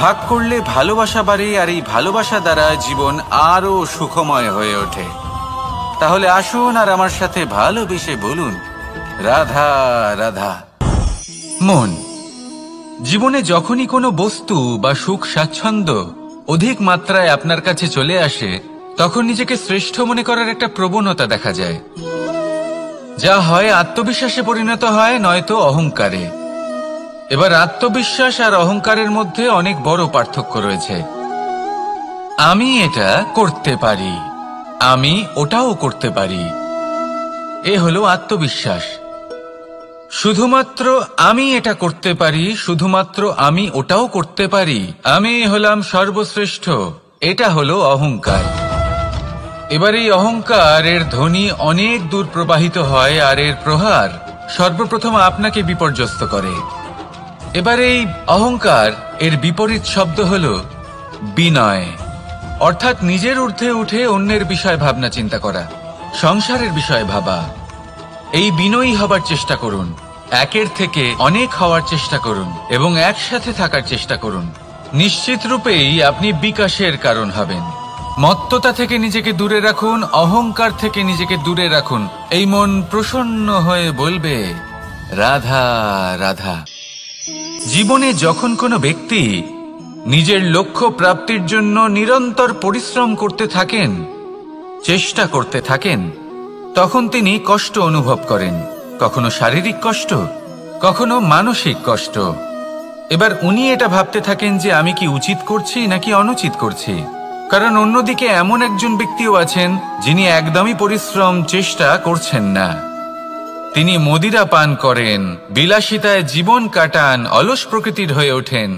ভাগ করলে ভালোবাসা বাড়ে, আর এই ভালোবাসা দ্বারা জীবন আরো সুখময় হয়ে ওঠে। তাহলে আসুন আর আমার সাথে ভালোবেসে বলুন, রাধা রাধা। মন, জীবনে যখনই কোনো বস্তু বা সুখ স্বাচ্ছন্দ্য অধিক মাত্রায় আপনার কাছে চলে আসে, তখন নিজেকে শ্রেষ্ঠ মনে করার একটা প্রবণতা দেখা যায়, যা হয় আত্মবিশ্বাসে পরিণত হয়, নয়তো অহংকারে। এবার আত্মবিশ্বাস আর অহংকারের মধ্যে অনেক বড় পার্থক্য রয়েছে। আমি এটা করতে পারি, আমি ওটাও করতে পারি, এ হলো আত্মবিশ্বাস। শুধুমাত্র আমি এটা করতে পারি, শুধুমাত্র আমি ওটাও করতে পারি, আমি হলাম সর্বশ্রেষ্ঠ, এটা হলো অহংকার। এবার এই অহংকার এর ধ্বনি অনেক দূর প্রবাহিত হয়, আর এর প্রহার সর্বপ্রথম আপনাকে বিপর্যস্ত করে। এবার এই অহংকার এর বিপরীত শব্দ হলো বিনয়, অর্থাৎ নিজের ঊর্ধ্বে উঠে অন্যের বিষয় ভাবনা চিন্তা করা, সংসারের বিষয়ে ভাবা। এই বিনয়ী হবার চেষ্টা করুন, একের থেকে অনেক হওয়ার চেষ্টা করুন এবং একসাথে থাকার চেষ্টা করুন। নিশ্চিত রূপেই আপনি বিকাশের কারণ হবেন। মত্ততা থেকে নিজেকে দূরে রাখুন, অহংকার থেকে নিজেকে দূরে রাখুন। এই মন প্রসন্ন হয়ে বলবে, রাধা রাধা। জীবনে যখন কোনো ব্যক্তি নিজের লক্ষ্য প্রাপ্তির জন্য নিরন্তর পরিশ্রম করতে থাকেন, চেষ্টা করতে থাকেন, তখন তিনি কষ্ট অনুভব করেন, কখনো শারীরিক কষ্ট, কখনো মানসিক কষ্ট। এবার উনি এটা ভাবতে থাকেন যে আমি কি উচিত করছি নাকি অনুচিত করছি। কারণ অন্যদিকে এমন একজন ব্যক্তিও আছেন যিনি একদমই পরিশ্রম চেষ্টা করছেন না। তিনি মদিরা পান করেন, বিলাসিতায় জীবন কাটান, অলস প্রকৃতির হয়ে ওঠেন,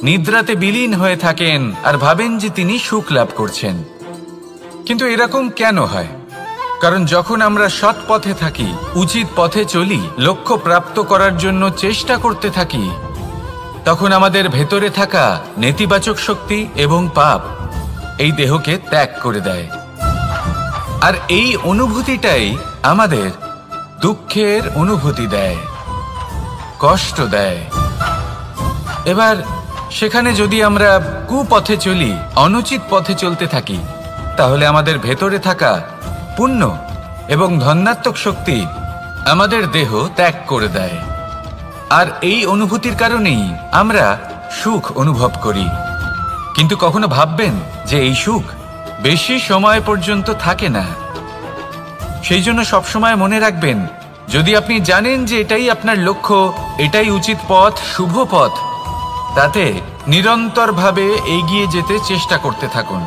নিদ্রাতে বিলীন হয়ে থাকেন আর ভাবেন যে তিনি সুখ লাভ করছেন। কিন্তু এরকম কেন হয়? কারণ যখন আমরা সৎ পথে থাকি, উচিত পথে চলি, লক্ষ্য প্রাপ্ত করার জন্য চেষ্টা করতে থাকি, তখন আমাদের ভেতরে থাকা নেতিবাচক শক্তি এবং পাপ এই দেহকে ত্যাগ করে দেয়। আর এই অনুভূতিটাই আমাদের দুঃখের অনুভূতি দেয়, কষ্ট দেয়। এবার সেখানে যদি আমরা কুপথে চলি, অনুচিত পথে চলতে থাকি, তাহলে আমাদের ভেতরে থাকা পুণ্য এবং ধনাত্মক শক্তি আমাদের দেহ ত্যাগ করে দেয়। আর এই অনুভূতির কারণেই আমরা সুখ অনুভব করি। কিন্তু কখনো ভাববেন যে এই সুখ বেশি সময় পর্যন্ত থাকে না। সেই জন্য সবসময় মনে রাখবেন, যদি আপনি জানেন যে এটাই আপনার লক্ষ্য, এটাই উচিত পথ, শুভ পথ, তাতে নিরন্তরভাবে এগিয়ে যেতে চেষ্টা করতে থাকুন।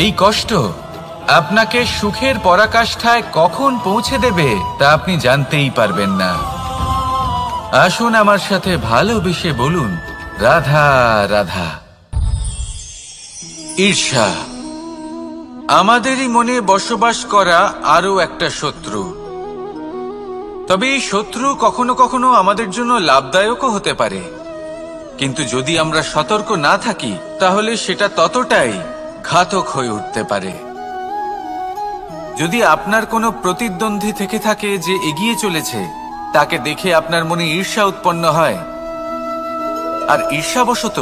এই কষ্ট আপনাকে সুখের পরাকাষ্ঠায় কখন পৌঁছে দেবে তা আপনি জানতেই পারবেন না। আসুন আমার সাথে ভালোবেসে বলুন, রাধা রাধা। ঈর্ষা আমাদেরই মনে বসবাস করা আরো একটা শত্রু। তবে এই শত্রু কখনো কখনো আমাদের জন্য লাভদায়কও হতে পারে, কিন্তু যদি আমরা সতর্ক না থাকি তাহলে সেটা ততটাই ঘাতক হয়ে উঠতে পারে। যদি আপনার কোনো প্রতিদ্বন্দ্বী থেকে থাকে যে এগিয়ে চলেছে, তাকে দেখে আপনার মনে ঈর্ষা উৎপন্ন হয়, আর ঈর্ষাবশত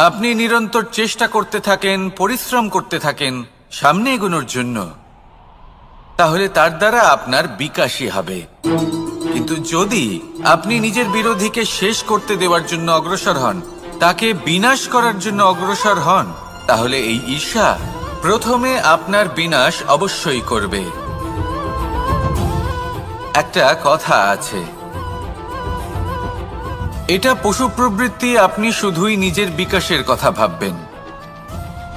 আপনি নিরন্তর চেষ্টা করতে থাকেন, পরিশ্রম করতে থাকেন সামনে এগোনোর জন্য, তাহলে তার দ্বারা আপনার বিকাশই হবে। কিন্তু যদি আপনি নিজের বিরোধীকে শেষ করতে দেওয়ার জন্য অগ্রসর হন, তাকে বিনাশ করার জন্য অগ্রসর হন, তাহলে এই ঈর্ষা প্রথমে আপনার বিনাশ অবশ্যই করবে। একটা কথা আছে, এটা পশু প্রবৃত্তি, আপনি শুধুই নিজের বিকাশের কথা ভাববেন।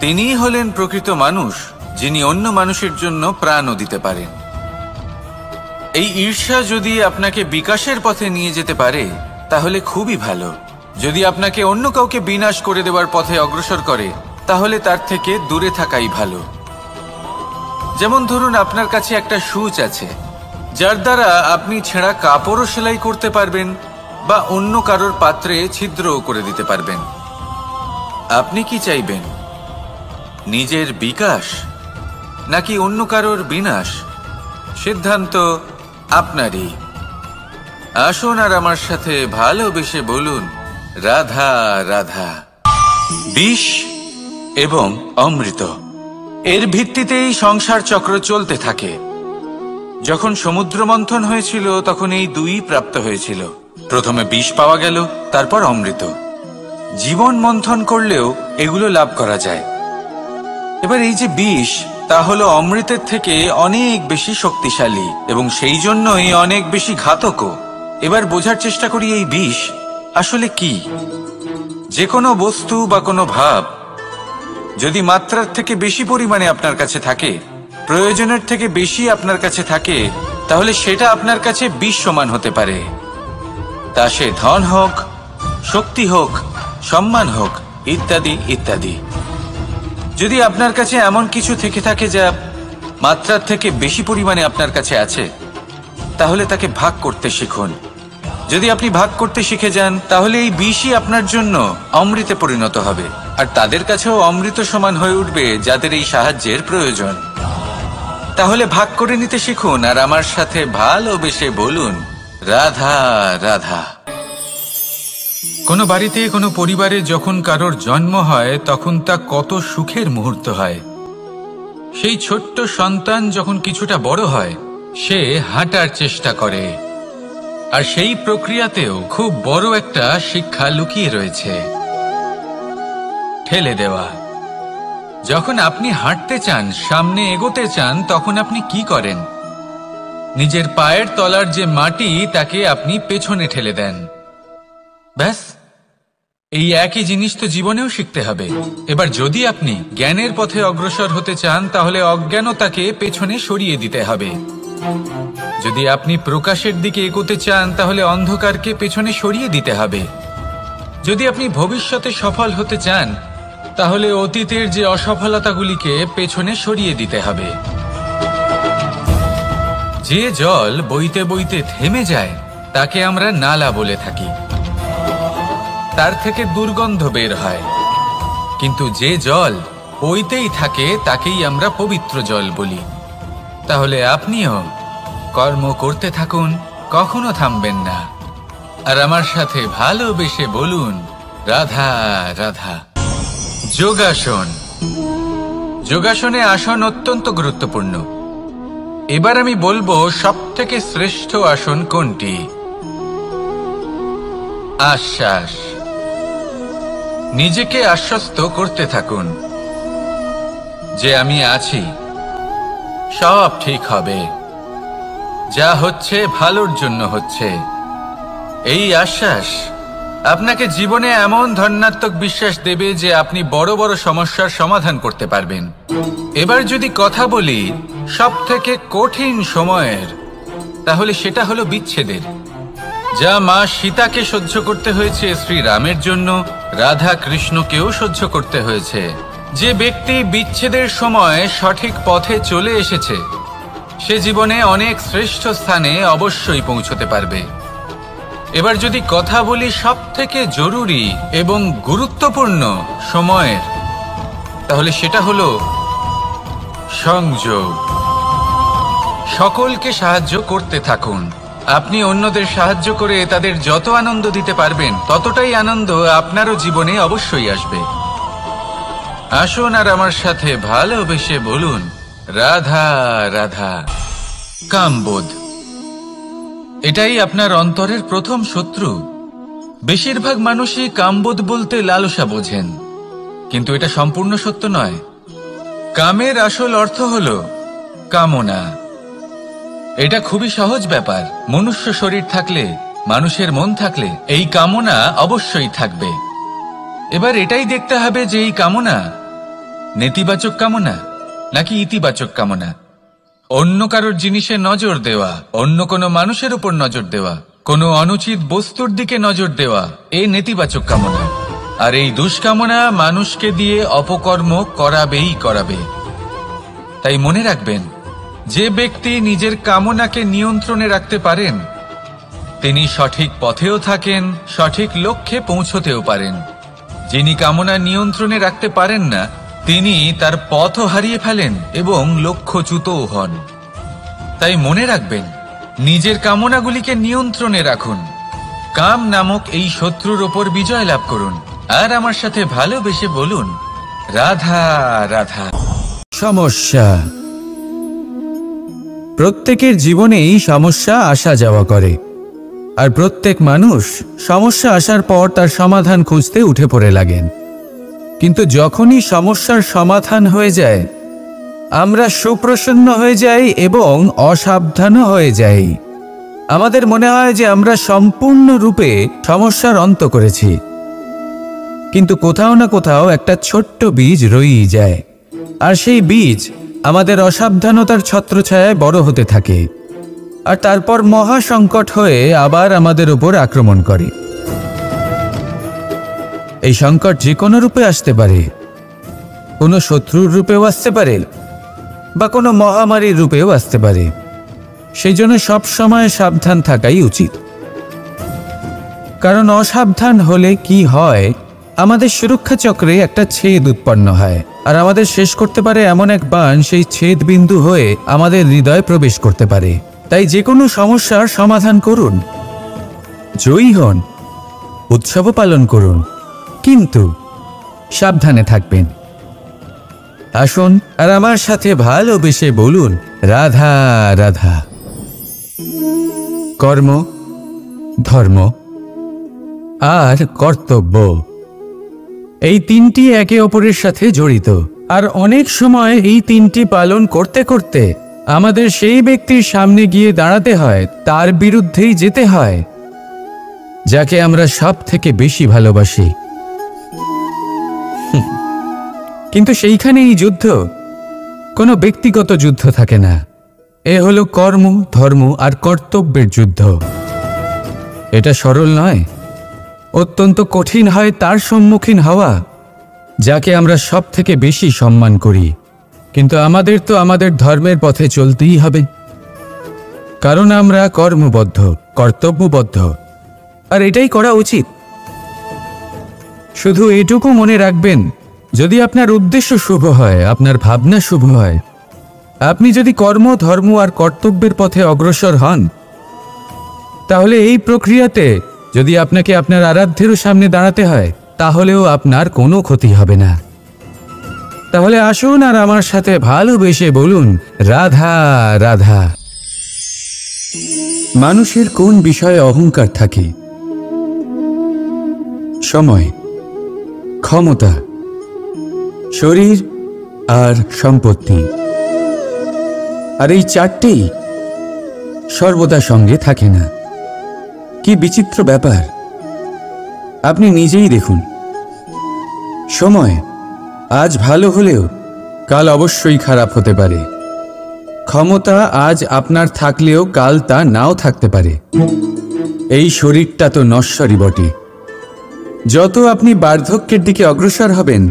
তিনিই হলেন প্রকৃত মানুষ, যিনি অন্য মানুষের জন্য প্রাণও দিতে পারেন। এই ঈর্ষা যদি আপনাকে বিকাশের পথে নিয়ে যেতে পারে তাহলে খুবই ভালো। যদি আপনাকে অন্য কাউকে বিনাশ করে দেওয়ার পথে অগ্রসর করে, তাহলে তার থেকে দূরে থাকাই ভালো। যেমন ধরুন, আপনার কাছে একটা সূচ আছে, যার দ্বারা আপনি ছেঁড়া কাপড়ও সেলাই করতে পারবেন বা অন্য কারোর পাত্রে ছিদ্রও করে দিতে পারবেন। আপনি কি চাইবেন, নিজের বিকাশ নাকি অন্য কারোর বিনাশ? সিদ্ধান্ত আপনারই। আসুন আর আমার সাথে ভালোবেসে বলুন, রাধা রাধা। বিষ এবং অমৃত, এর ভিত্তিতেই সংসার চক্র চলতে থাকে। যখন সমুদ্র মন্থন হয়েছিল তখন এই দুই প্রাপ্ত হয়েছিল। প্রথমে বিষ পাওয়া গেল, তারপর অমৃত। জীবন মন্থন করলেও এগুলো লাভ করা যায়। এবার এই যে বিষ, তা হলো অমৃতের থেকে অনেক বেশি শক্তিশালী এবং সেই জন্যই অনেক বেশি ঘাতকও। এবার বোঝার চেষ্টা করি এই বিষ আসলে কি। যে কোনো বস্তু বা কোনো ভাব যদি মাত্রার থেকে বেশি পরিমাণে আপনার কাছে থাকে, প্রয়োজনের থেকে বেশি আপনার কাছে থাকে, তাহলে সেটা আপনার কাছে বিষ সমান হতে পারে। তা সে ধন হোক, শক্তি হোক, সম্মান হোক, ইত্যাদি ইত্যাদি। যদি আপনার কাছে এমন কিছু থেকে থাকে যা মাত্রার থেকে বেশি পরিমাণে আপনার কাছে আছে, তাহলে তাকে ভাগ করতে শিখুন। যদি আপনি ভাগ করতে শিখে যান, তাহলে এই বিষই আপনার জন্য অমৃতে পরিণত হবে, আর তাদের কাছেও অমৃত সমান হয়ে উঠবে যাদের এই সাহায্যের প্রয়োজন। তাহলে ভাগ করে নিতে শিখুন আর আমার সাথে ভালোবেসে বলুন, রাধা রাধা। কোনো বাড়িতে, কোনো পরিবারে যখন কারোর জন্ম হয়, তখন তা কত সুখের মুহূর্ত হয়। সেই ছোট্ট সন্তান যখন কিছুটা বড় হয়, সে হাঁটার চেষ্টা করে, আর সেই প্রক্রিয়াতেও খুব বড় একটা শিক্ষা লুকিয়ে রয়েছে, ঠেলে দেওয়া। যখন আপনি হাঁটতে চান, সামনে এগোতে চান, তখন আপনি কি করেন? নিজের পায়ের তলার যে মাটি, তাকে আপনি পেছনে ঠেলে দেন। ব্যাস, এই একই জিনিস তো জীবনেও শিখতে হবে। এবার যদি আপনি জ্ঞানের পথে অগ্রসর হতে চান, তাহলে অজ্ঞানতাকে পেছনে সরিয়ে দিতে হবে। যদি আপনি প্রকাশের দিকে এগোতে চান, তাহলে অন্ধকারকে পেছনে সরিয়ে দিতে হবে। যদি আপনি ভবিষ্যতে সফল হতে চান, তাহলে অতীতের যে অসফলতাগুলিকে পেছনে সরিয়ে দিতে হবে। যে জল বইতে বইতে থেমে যায়, তাকে আমরা নালা বলে থাকি। তার থেকে দুর্গন্ধ বের হয়, কিন্তু যে জল বইতেই থাকে তাকেই আমরা পবিত্র জল বলি। তাহলে আপনিও কর্ম করতে থাকুন, কখনো থামবেন না, আর আমার সাথে ভালোবেসে বলুন, রাধা রাধা। যোগাসন। যোগাসনে আসন অত্যন্ত গুরুত্বপূর্ণ। এবার আমি বলবো সবথেকে শ্রেষ্ঠ আসন কোনটি। আশ্বাস। নিজেকে আশ্বস্ত করতে থাকুন যে আমি আছি, সব ঠিক হবে, যা হচ্ছে ভালোর জন্য হচ্ছে। এই আশ্বাস আপনাকে জীবনে এমন ধনাত্মক বিশ্বাস দেবে যে আপনি বড় বড় সমস্যার সমাধান করতে পারবেন। এবার যদি কথা বলি সবথেকে কঠিন সময়ের, তাহলে সেটা হলো বিচ্ছেদের। যা মা সীতাকে সহ্য করতে হয়েছে শ্রীরামের জন্য, রাধা কৃষ্ণকেও সহ্য করতে হয়েছে। যে ব্যক্তি বিচ্ছেদের সময় সঠিক পথে চলে এসেছে, সে জীবনে অনেক শ্রেষ্ঠ স্থানে অবশ্যই পৌঁছতে পারবে। এবার যদি কথা বলি সবথেকে জরুরি এবং গুরুত্বপূর্ণ সময়ের, তাহলে সেটা হলো সংযোগ। সকলকে সাহায্য করতে থাকুন। আপনি অন্যদের সাহায্য করে তাদের যত আনন্দ দিতে পারবেন, ততটাই আনন্দ আপনারও জীবনে অবশ্যই আসবে। আসুন আর আমার সাথে ভালোবেসে বলুন, রাধা রাধা। কামবোধ। এটাই আপনার অন্তরের প্রথম শত্রু। বেশিরভাগ মানুষই কামবোধ বলতে লালসা বোঝেন, কিন্তু এটা সম্পূর্ণ সত্য নয়। কামের আসল অর্থ হলো কামনা। এটা খুবই সহজ ব্যাপার। মনুষ্য শরীর থাকলে, মানুষের মন থাকলে এই কামনা অবশ্যই থাকবে। এবার এটাই দেখতে হবে যে এই কামনা নেতিবাচক কামনা নাকি ইতিবাচক কামনা। অন্য কারোর জিনিসে নজর দেওয়া, অন্য কোনো মানুষের উপর নজর দেওয়া, কোনো অনুচিত বস্তুর দিকে নজর দেওয়া, এই নেতিবাচক কামনা। আর এই দুষ্কামনা মানুষকে দিয়ে অপকর্ম করাবেই করাবে। তাই মনে রাখবেন, যে ব্যক্তি নিজের কামনাকে নিয়ন্ত্রণে রাখতে পারেন, তিনি সঠিক পথেও থাকেন, সঠিক লক্ষ্যে পৌঁছতেও পারেন। যিনি কামনা নিয়ন্ত্রণে রাখতে পারেন না, তিনি তার পথও হারিয়ে ফেলেন এবং লক্ষ্যচ্যুতও হন। তাই মনে রাখবেন, নিজের কামনাগুলিকে নিয়ন্ত্রণে রাখুন। কাম নামক এই শত্রুর ওপর বিজয় লাভ করুন, আর আমার সাথে ভালোবেসে বলুন, রাধা রাধা। সমস্যা। প্রত্যেকের জীবনেই সমস্যা আসা যাওয়া করে। আর প্রত্যেক মানুষ সমস্যা আসার পর তার সমাধান খুঁজতে উঠে পড়ে লাগেন। কিন্তু যখনই সমস্যার সমাধান হয়ে যায়, আমরা সুপ্রসন্ন হয়ে যাই এবং অসাবধানও হয়ে যাই। আমাদের মনে হয় যে আমরা সম্পূর্ণরূপে সমস্যার অন্ত করেছি, কিন্তু কোথাও না কোথাও একটা ছোট্ট বীজ রয়েই যায়, আর সেই বীজ আমাদের অসাবধানতার ছত্রছায়ায় বড় হতে থাকে, আর তারপর মহা সংকট হয়ে আবার আমাদের উপর আক্রমণ করে। এই সংকট যে কোনো রূপে আসতে পারে, কোনো শত্রুর রূপেও আসতে পারে, বা কোনো মহামারীর রূপেও আসতে পারে। সেই জন্য সবসময় সাবধান থাকাই উচিত, কারণ অসাবধান হলে কি হয়, আমাদের সুরক্ষা চক্রে একটা ছেদ উৎপন্ন হয়, আর আমাদের শেষ করতে পারে এমন এক বাণ সেই ছেদ বিন্দু হয়ে আমাদের হৃদয়ে প্রবেশ করতে পারে। তাই যে কোনো সমস্যার সমাধান করুন, জয়ী হন, উৎসবও পালন করুন, কিন্তু সাবধানে থাকবেন। আসুন আর আমার সাথে ভালোবেসে বলুন, রাধা রাধা। কর্ম, ধর্ম আর কর্তব্য, এই তিনটি একে অপরের সাথে জড়িত। আর অনেক সময় এই তিনটি পালন করতে করতে আমাদের সেই ব্যক্তির সামনে গিয়ে দাঁড়াতে হয়, তার বিরুদ্ধেই যেতে হয়, যাকে আমরা সব থেকে বেশি ভালোবাসি। কিন্তু সেইখানেই যুদ্ধ, কোনো ব্যক্তিগত যুদ্ধ থাকে না। এ হলো কর্ম, ধর্ম আর কর্তব্যের যুদ্ধ। এটা সরল নয়, অত্যন্ত কঠিন হয় তার সম্মুখীন হওয়া যাকে আমরা সব থেকে বেশি সম্মান করি। কিন্তু আমাদের তো আমাদের ধর্মের পথে চলতেই হবে, কারণ আমরা কর্মবদ্ধ, কর্তব্যবদ্ধ, আর এটাই করা উচিত। শুধু এটুকু মনে রাখবেন, যদি আপনার উদ্দেশ্য শুভ হয়, আপনার ভাবনা শুভ হয়, আপনি যদি কর্ম, ধর্ম আর কর্তব্যের পথে অগ্রসর হন, তাহলে এই প্রক্রিয়াতে যদি আপনাকে আপনার আরাধ্যেরও সামনে দাঁড়াতে হয়, তাহলেও আপনার কোনো ক্ষতি হবে না। তাহলে আসুন আর আমার সাথে ভালোবেসে বলুন, রাধা রাধা। মানুষের কোন বিষয়ে অহংকার থাকে? সময়, ক্ষমতা, শরীর আর সম্পত্তি। আর এই চারটেই সর্বদা সঙ্গে থাকে না। কি বিচিত্র ব্যাপার! আপনি নিজেই দেখুন, সময় আজ ভালো হলেও কাল অবশ্যই খারাপ হতে পারে। ক্ষমতা আজ আপনার থাকলেও কাল তা নাও থাকতে পারে। এই শরীরটা তো নশ্বরই বটে। যত আপনি বার্ধক্যের দিকে অগ্রসর হবেন,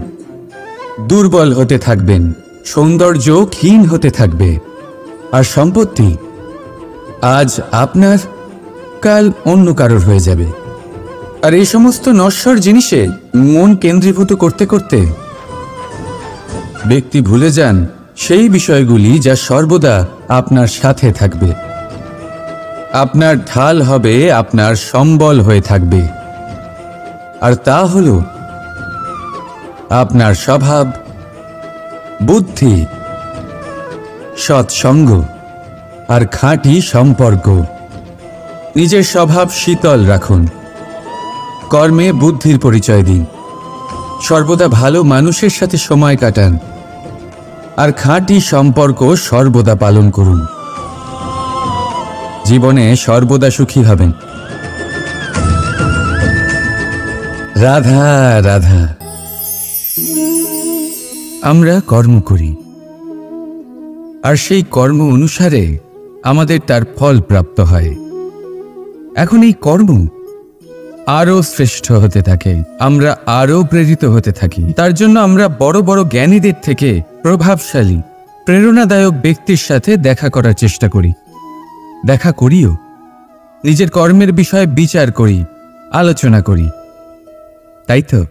দুর্বল হতে থাকবেন, সৌন্দর্য ক্ষীণ হতে থাকবে। আর সম্পত্তি আজ আপনার, কাল অন্য কারোর হয়ে যাবে। আর এই সমস্ত নশ্বর জিনিসে মন কেন্দ্রীভূত করতে করতে ব্যক্তি ভুলে যান সেই বিষয়গুলি যা সর্বদা আপনার সাথে থাকবে, আপনার ঢাল হবে, আপনার সম্বল হয়ে থাকবে। আর তা হল আপনার স্বভাব, বুদ্ধি, সৎসঙ্গ আর খাঁটি সম্পর্ক। নিজের স্বভাব শীতল রাখুন, কর্মে বুদ্ধির পরিচয় দিন, সর্বদা ভালো মানুষের সাথে সময় কাটান, আর খাঁটি সম্পর্ক সর্বদা পালন করুন। জীবনে সর্বদা সুখী হবেন। রাধা রাধা। আমরা কর্ম করি, আর সেই কর্ম অনুসারে আমাদের তার ফল প্রাপ্ত হয়। এখন এই কর্ম আরো শ্রেষ্ঠ হতে থাকে, আমরা আরো প্রেরিত হতে থাকি। তার জন্য আমরা বড় বড় জ্ঞানীদের থেকে প্রভাবশালী, প্রেরণাদায়ক ব্যক্তির সাথে দেখা করার চেষ্টা করি, দেখা করিও। নিজের কর্মের বিষয়ে বিচার করি, আলোচনা করি, তাই তো?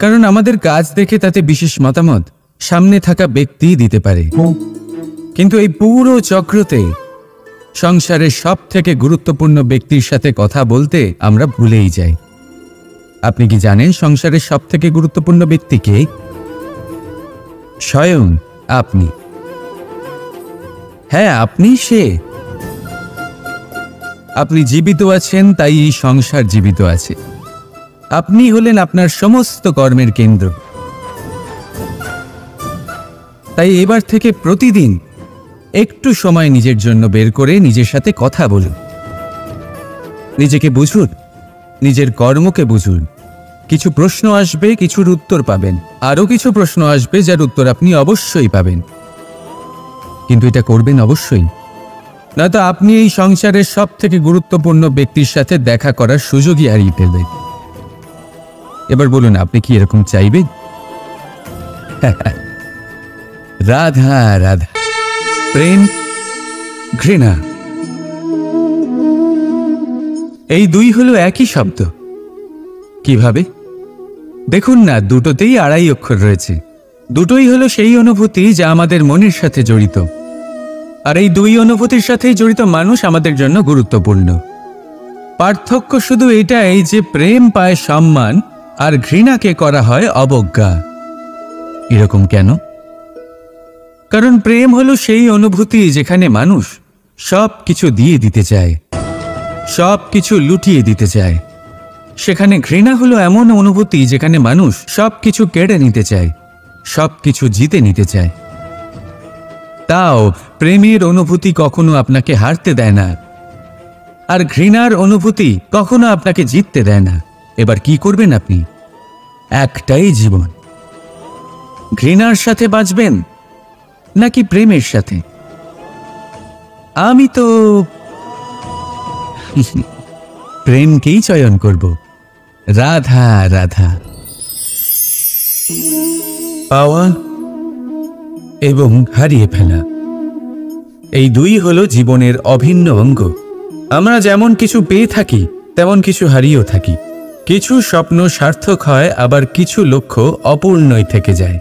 কারণ আমাদের কাজ দেখে তাতে বিশেষ মতামত সামনে থাকা ব্যক্তি দিতে পারে। কিন্তু এই পুরো চক্রতে সংসারের সব থেকে গুরুত্বপূর্ণ ব্যক্তির সাথে কথা বলতে আমরা ভুলেই যাই। আপনি কি জানেন সংসারের সব থেকে গুরুত্বপূর্ণ ব্যক্তি কে? স্বয়ং আপনি। হ্যাঁ, আপনি সে। আপনি জীবিত আছেন, তাই এই সংসার জীবিত আছে। আপনি হলেন আপনার সমস্ত কর্মের কেন্দ্র। তাই এবার থেকে প্রতিদিন একটু সময় নিজের জন্য বের করে নিজের সাথে কথা বলুন। নিজেকে বুঝুন, নিজের কর্মকে বুঝুন। কিছু প্রশ্ন আসবে, কিছুর উত্তর পাবেন। আরও কিছু প্রশ্ন আসবে যার উত্তর আপনি অবশ্যই পাবেন, কিন্তু এটা করবেন অবশ্যই, নয়তো আপনি এই সংসারের সব থেকে গুরুত্বপূর্ণ ব্যক্তির সাথে দেখা করার সুযোগই হারিয়ে ফেলবেন। এবার বলুন, আপনি কি এরকম চাইবেন? রাধা রাধা, প্রেম, ঘৃণা, এই দুই হলো একই শব্দ। কিভাবে? দেখুন না, দুটোতেই আড়াই অক্ষর রয়েছে। দুটোই হলো সেই অনুভূতি যা আমাদের মনের সাথে জড়িত, আর এই দুই অনুভূতির সাথেই জড়িত মানুষ আমাদের জন্য গুরুত্বপূর্ণ। পার্থক্য শুধু এটাই যে প্রেম পায় সম্মান আর ঘৃণাকে করা হয় অবজ্ঞা। এরকম কেন? কারণ প্রেম হলো সেই অনুভূতি যেখানে মানুষ সব কিছু দিয়ে দিতে চায়, সব কিছু লুটিয়ে দিতে চায়। সেখানে ঘৃণা হলো এমন অনুভূতি যেখানে মানুষ সব কিছু কেড়ে নিতে চায়, সব কিছু জিতে নিতে চায়। তাও প্রেমের অনুভূতি কখনো আপনাকে হারতে দেয় না, আর ঘৃণার অনুভূতি কখনো আপনাকে জিততে দেয় না। এবার কি করবেন আপনি? একটাই জীবন। ঘৃণার সাথে বাঁচবেন নাকি প্রেমের সাথে? আমি তো প্রেমকেই চয়ন করব। রাধা রাধা। পাওয়া এবং হারিয়ে ফেলা, এই দুই হলো জীবনের অভিন্ন অঙ্গ। আমরা যেমন কিছু পেয়ে থাকি, তেমন কিছু হারিয়েও থাকি। কিছু স্বপ্ন সার্থক হয়, আবার কিছু লক্ষ্য অপূর্ণই থেকে যায়।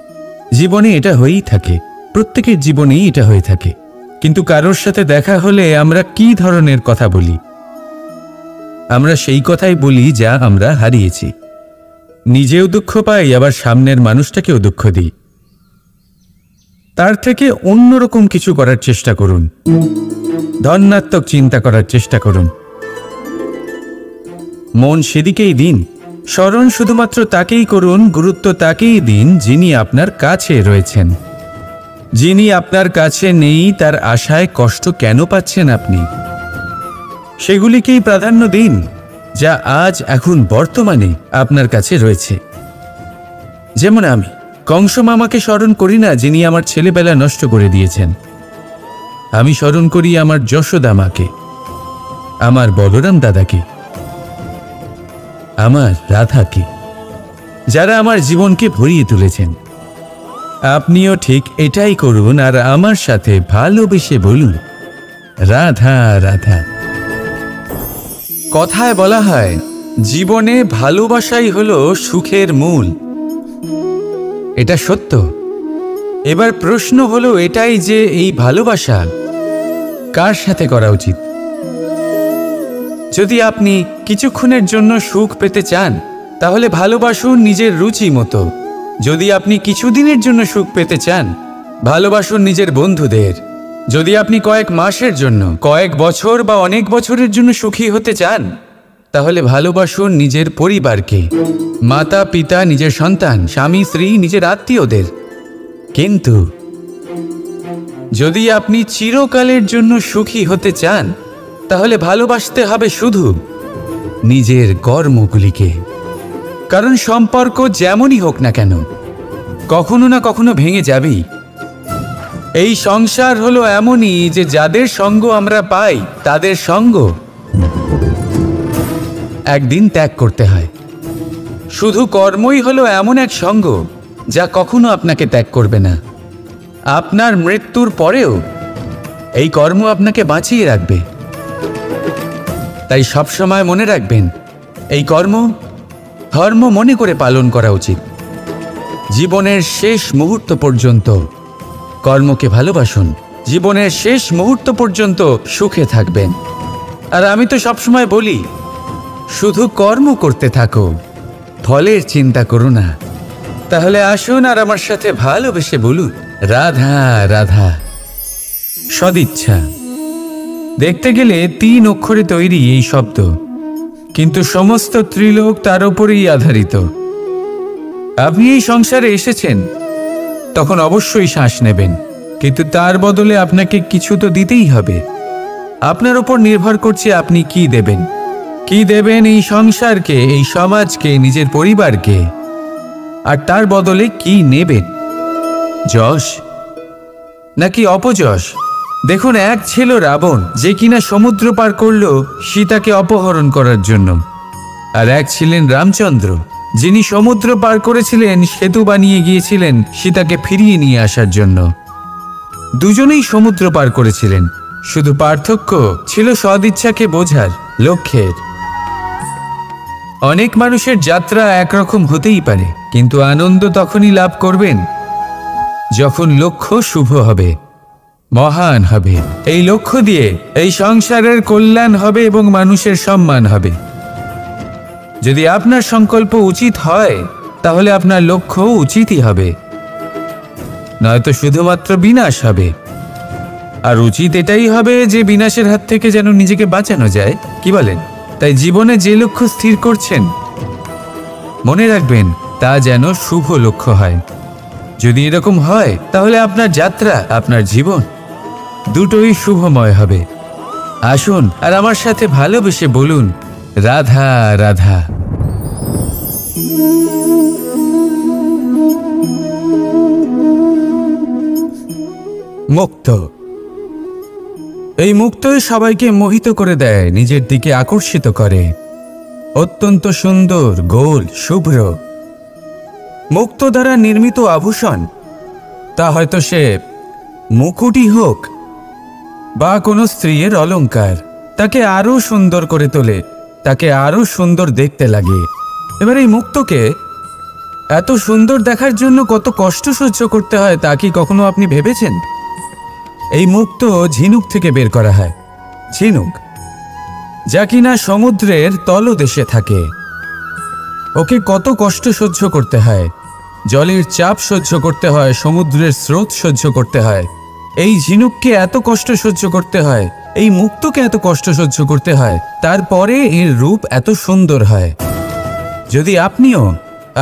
জীবনে এটা হয়েই থাকে, প্রত্যেকের জীবনেই এটা হয়ে থাকে। কিন্তু কারোর সাথে দেখা হলে আমরা কি ধরনের কথা বলি? আমরা সেই কথাই বলি যা আমরা হারিয়েছি। নিজেও দুঃখ পাই, আবার সামনের মানুষটাকেও দুঃখ দিই। তার থেকে অন্যরকম কিছু করার চেষ্টা করুন, ধনাত্মক চিন্তা করার চেষ্টা করুন। মন সেদিকেই দিন। স্মরণ শুধুমাত্র তাকেই করুন, গুরুত্ব তাকেই দিন যিনি আপনার কাছে রয়েছেন। যিনি আপনার কাছে নেই তার আশায় কষ্ট কেন পাচ্ছেন আপনি? সেগুলিকেই প্রাধান্য দিন যা আজ এখন বর্তমানে আপনার কাছে রয়েছে। যেমন আমি কংস মামাকে স্মরণ করি না, যিনি আমার ছেলেবেলা নষ্ট করে দিয়েছেন। আমি স্মরণ করি আমার যশোদা মাকে, আমার বলরাম দাদাকে, আমার রাধাকে, যারা আমার জীবনকে ভরিয়ে তুলেছেন। আপনিও ঠিক এটাই করুন, আর আমার সাথে ভালোবেসে বলুন, রাধা রাধা। কথায় বলা হয়, জীবনে ভালোবাসাই হলো সুখের মূল। এটা সত্য। এবার প্রশ্ন হলো এটাই যে এই ভালোবাসা কার সাথে করা উচিত? যদি আপনি কিছুক্ষণের জন্য সুখ পেতে চান, তাহলে ভালোবাসুন নিজের রুচি মতো। যদি আপনি কিছুদিনের জন্য সুখ পেতে চান, ভালোবাসুন নিজের বন্ধুদের। যদি আপনি কয়েক মাসের জন্য, কয়েক বছর বা অনেক বছরের জন্য সুখী হতে চান, তাহলে ভালোবাসুন নিজের পরিবারকে, মাতা পিতা, নিজের সন্তান, স্বামী স্ত্রী, নিজের আত্মীয়দের। কিন্তু যদি আপনি চিরকালের জন্য সুখী হতে চান, তাহলে ভালোবাসতে হবে শুধু নিজের কর্মগুলিকে। কারণ সম্পর্ক যেমনই হোক না কেন, কখনো না কখনো ভেঙে যাবেই। এই সংসার হলো এমনই যে যাদের সঙ্গ আমরা পাই, তাদের সঙ্গ একদিন ত্যাগ করতে হয়। শুধু কর্মই হলো এমন এক সঙ্গ যা কখনো আপনাকে ত্যাগ করবে না। আপনার মৃত্যুর পরেও এই কর্ম আপনাকে বাঁচিয়ে রাখবে। তাই সবসময় মনে রাখবেন, এই কর্ম ধর্ম মনে করে পালন করা উচিত। জীবনের শেষ মুহূর্ত পর্যন্ত কর্মকে ভালোবাসুন। জীবনের শেষ মুহূর্ত পর্যন্ত সুখে থাকবেন। আর আমি তো সবসময় বলি, শুধু কর্ম করতে থাকো, ফলের চিন্তা করো না। তাহলে আসুন আর আমার সাথে ভালোবেসে বলুন, রাধা রাধা। সদিচ্ছা, দেখতে গেলে 3 অক্ষরে তৈরি এই শব্দ, কিন্তু সমস্ত ত্রিলোক তার উপরেই আধারিত। আপনি এই সংসারে এসেছেন, তখন অবশ্যই শ্বাস নেবেন, কিন্তু তার বদলে আপনাকে কিছু তো দিতেই হবে। আপনার উপর নির্ভর করছে আপনি কি দেবেন। কি দেবেন এই সংসারকে, এই সমাজকে, নিজের পরিবারকে, আর তার বদলে কি নেবেন? যশ নাকি অপযশ? দেখুন, এক ছিল রাবণ, যে কিনা সমুদ্র পার করল সীতাকে অপহরণ করার জন্য, আর এক ছিলেন রামচন্দ্র, যিনি সমুদ্র পার করেছিলেন, সেতু বানিয়ে গিয়েছিলেন সীতাকে ফিরিয়ে নিয়ে আসার জন্য। দুজনেই সমুদ্র পার করেছিলেন, শুধু পার্থক্য ছিল সদিচ্ছাকে বোঝার, লক্ষ্যের। অনেক মানুষের যাত্রা একরকম হতেই পারে, কিন্তু আনন্দ তখনই লাভ করবেন যখন লক্ষ্য শুভ হবে, মহান হবে। এই লক্ষ্য দিয়ে এই সংসারের কল্যাণ হবে এবং মানুষের সম্মান হবে। যদি আপনার সংকল্প উচিত হয়, তাহলে আপনার লক্ষ্য উচিতই হবে, নয়তো শুধুমাত্র বিনাশ হবে। আর উচিত এটাই হবে যে বিনাশের হাত থেকে যেন নিজেকে বাঁচানো যায়, কি বলেন? তাই জীবনে যে লক্ষ্য স্থির করছেন, মনে রাখবেন তা যেন শুভ লক্ষ্য হয়। যদি এরকম হয়, তাহলে আপনার যাত্রা, আপনার জীবন দুটোই শুভময় হবে। আসুন আর আমার সাথে ভালোবেসে বলুন, রাধা রাধা। মুক্ত। এই মুক্তই সবাইকে মোহিত করে দেয়, নিজের দিকে আকর্ষিত করে। অত্যন্ত সুন্দর, গোল, শুভ্র। মুক্ত দ্বারা নির্মিত আভূষণ, তা হয়তো সে মুকুটই হোক বা কোনো স্ত্রীর অলংকার, তাকে আরো সুন্দর করে তোলে, তাকে আরো সুন্দর দেখতে লাগে। এবার এই মুক্তকে এত সুন্দর দেখার জন্য কত কষ্ট সহ্য করতে হয়, তা কি কখনো আপনি ভেবেছেন? এই মুক্ত ঝিনুক থেকে বের করা হয়, ঝিনুক যা কিনা সমুদ্রের তলদেশে থাকে। ওকে কত কষ্ট সহ্য করতে হয়, জলের চাপ সহ্য করতে হয়, সমুদ্রের স্রোত সহ্য করতে হয়। এই ঝিনুককে এত কষ্ট সহ্য করতে হয়, এই মুক্তকে এত কষ্ট সহ্য করতে হয়, তারপরে এর রূপ এত সুন্দর হয়। যদি আপনিও